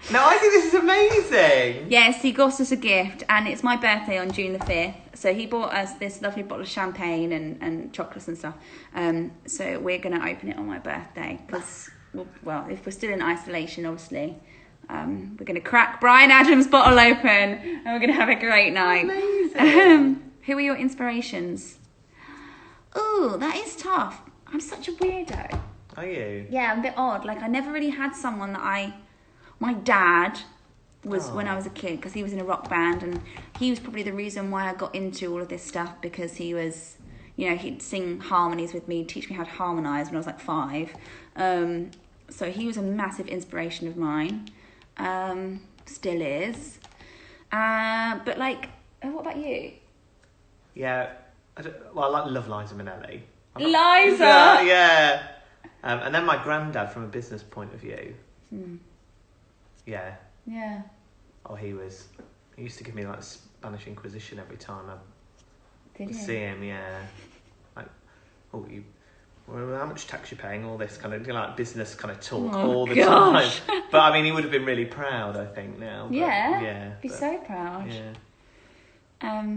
[SPEAKER 2] No, I think this is amazing.
[SPEAKER 1] Yes, he got us a gift, and it's my birthday on June the 5th. So he bought us this lovely bottle of champagne and chocolates and stuff. So we're going to open it on my birthday because, well, if we're still in isolation, obviously, we're going to crack Bryan Adams' bottle open, and we're going to have a great night.
[SPEAKER 2] Amazing.
[SPEAKER 1] Who are your inspirations? Oh, that is tough. I'm such a weirdo.
[SPEAKER 2] Are you?
[SPEAKER 1] Yeah, I'm a bit odd. Like, I never really had someone that My dad was when I was a kid, because he was in a rock band, and he was probably the reason why I got into all of this stuff, because he was, he'd sing harmonies with me, teach me how to harmonise when I was like 5. So he was a massive inspiration of mine. Still is. But like, what about you?
[SPEAKER 2] Yeah, I like Love Liza Minnelli.
[SPEAKER 1] Liza!
[SPEAKER 2] Yeah. And then my granddad, from a business point of view. Yeah.
[SPEAKER 1] Yeah.
[SPEAKER 2] Oh, he used to give me like Spanish Inquisition every time I
[SPEAKER 1] Did
[SPEAKER 2] would
[SPEAKER 1] you?
[SPEAKER 2] see him, yeah. Like, how much tax you paying, all this kind of, like business kind of talk all the time. But I mean, he would have been really proud, I think, now. But,
[SPEAKER 1] yeah. Be so proud.
[SPEAKER 2] Yeah.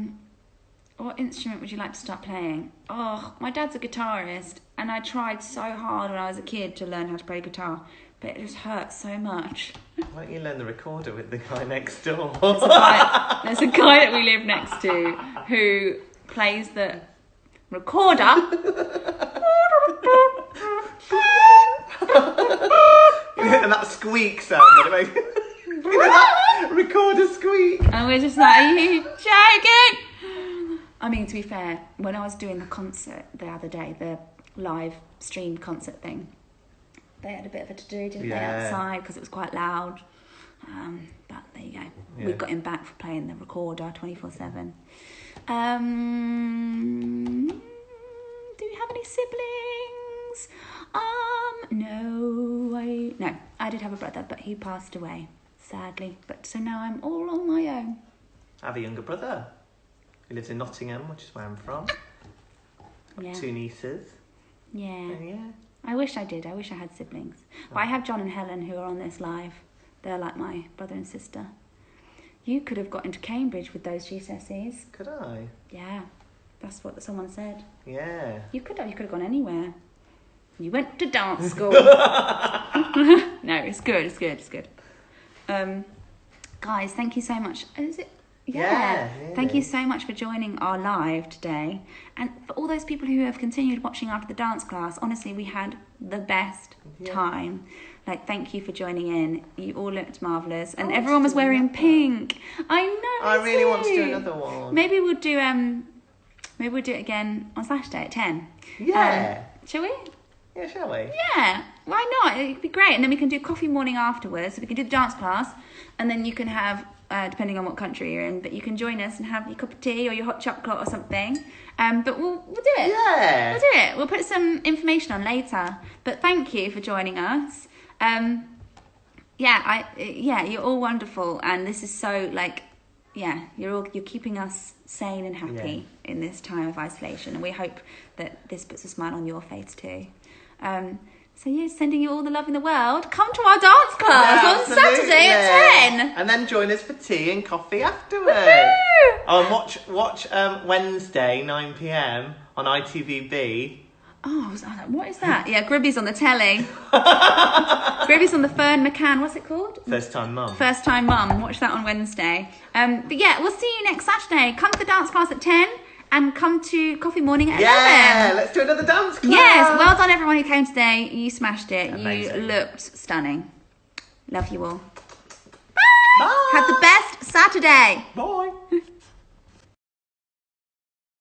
[SPEAKER 1] What instrument would you like to start playing? Oh, my dad's a guitarist, and I tried so hard when I was a kid to learn how to play guitar, but it just hurts so much.
[SPEAKER 2] Why don't you learn the recorder with the guy next door?
[SPEAKER 1] There's a guy that we live next to who plays the recorder.
[SPEAKER 2] And that squeak sound that it makes. That recorder squeak.
[SPEAKER 1] And we're just like, are you joking? I mean, to be fair, when I was doing the concert the other day, the live streamed concert thing, they had a bit of a to-do, didn't they, outside, because it was quite loud. But there you go.
[SPEAKER 2] Yeah.
[SPEAKER 1] We got him back for playing the recorder 24/7. Do you have any siblings? No, I did have a brother, but he passed away, sadly. But so now I'm all on my own.
[SPEAKER 2] I have a younger brother. He lives in Nottingham, which is where I'm from.
[SPEAKER 1] Yeah.
[SPEAKER 2] 2 nieces.
[SPEAKER 1] Yeah.
[SPEAKER 2] And yeah.
[SPEAKER 1] I wish I did. I wish I had siblings. But I have John and Helen who are on this live. They're like my brother and sister. You could have got into Cambridge with those GCSEs.
[SPEAKER 2] Could I?
[SPEAKER 1] Yeah. That's what someone said.
[SPEAKER 2] Yeah.
[SPEAKER 1] You could have gone anywhere. You went to dance school. No, it's good. Guys, thank you so much. Is it? Yeah. Thank you so much for joining our live today. And for all those people who have continued watching after the dance class, honestly, we had the best time. Like, thank you for joining in. You all looked marvellous. And everyone was wearing pink. I know.
[SPEAKER 2] I really want to do another one.
[SPEAKER 1] Maybe we'll do it again on Saturday at 10.
[SPEAKER 2] Yeah.
[SPEAKER 1] Shall we?
[SPEAKER 2] Yeah, shall we?
[SPEAKER 1] Yeah, why not? It'd be great. And then we can do coffee morning afterwards. So we can do the dance class, and then you can have, depending on what country you're in, but you can join us and have your cup of tea or your hot chocolate or something. But we'll do it.
[SPEAKER 2] Yeah.
[SPEAKER 1] We'll do it. We'll put some information on later. But thank you for joining us. You're all wonderful, and this is so you're keeping us sane and happy in this time of isolation, and we hope that this puts a smile on your face too. Sending you all the love in the world. Come to our dance class on Saturday at 10.
[SPEAKER 2] And then join us for tea and coffee afterwards. Oh, and watch Wednesday 9 p.m. on ITVB.
[SPEAKER 1] Oh, I was like, what is that? Yeah, Gribby's on the telly. Gribby's on the Fern McCann. What's it called?
[SPEAKER 2] First Time Mum.
[SPEAKER 1] First Time Mum. Watch that on Wednesday. But yeah, we'll see you next Saturday. Come to the dance class at 10 and come to coffee morning at 11.
[SPEAKER 2] Yeah, let's do another dance class.
[SPEAKER 1] Yes, well done everyone who came today. You smashed it.
[SPEAKER 2] Amazing.
[SPEAKER 1] You looked stunning. Love you all.
[SPEAKER 2] Bye.
[SPEAKER 1] Have the best Saturday.
[SPEAKER 2] Bye.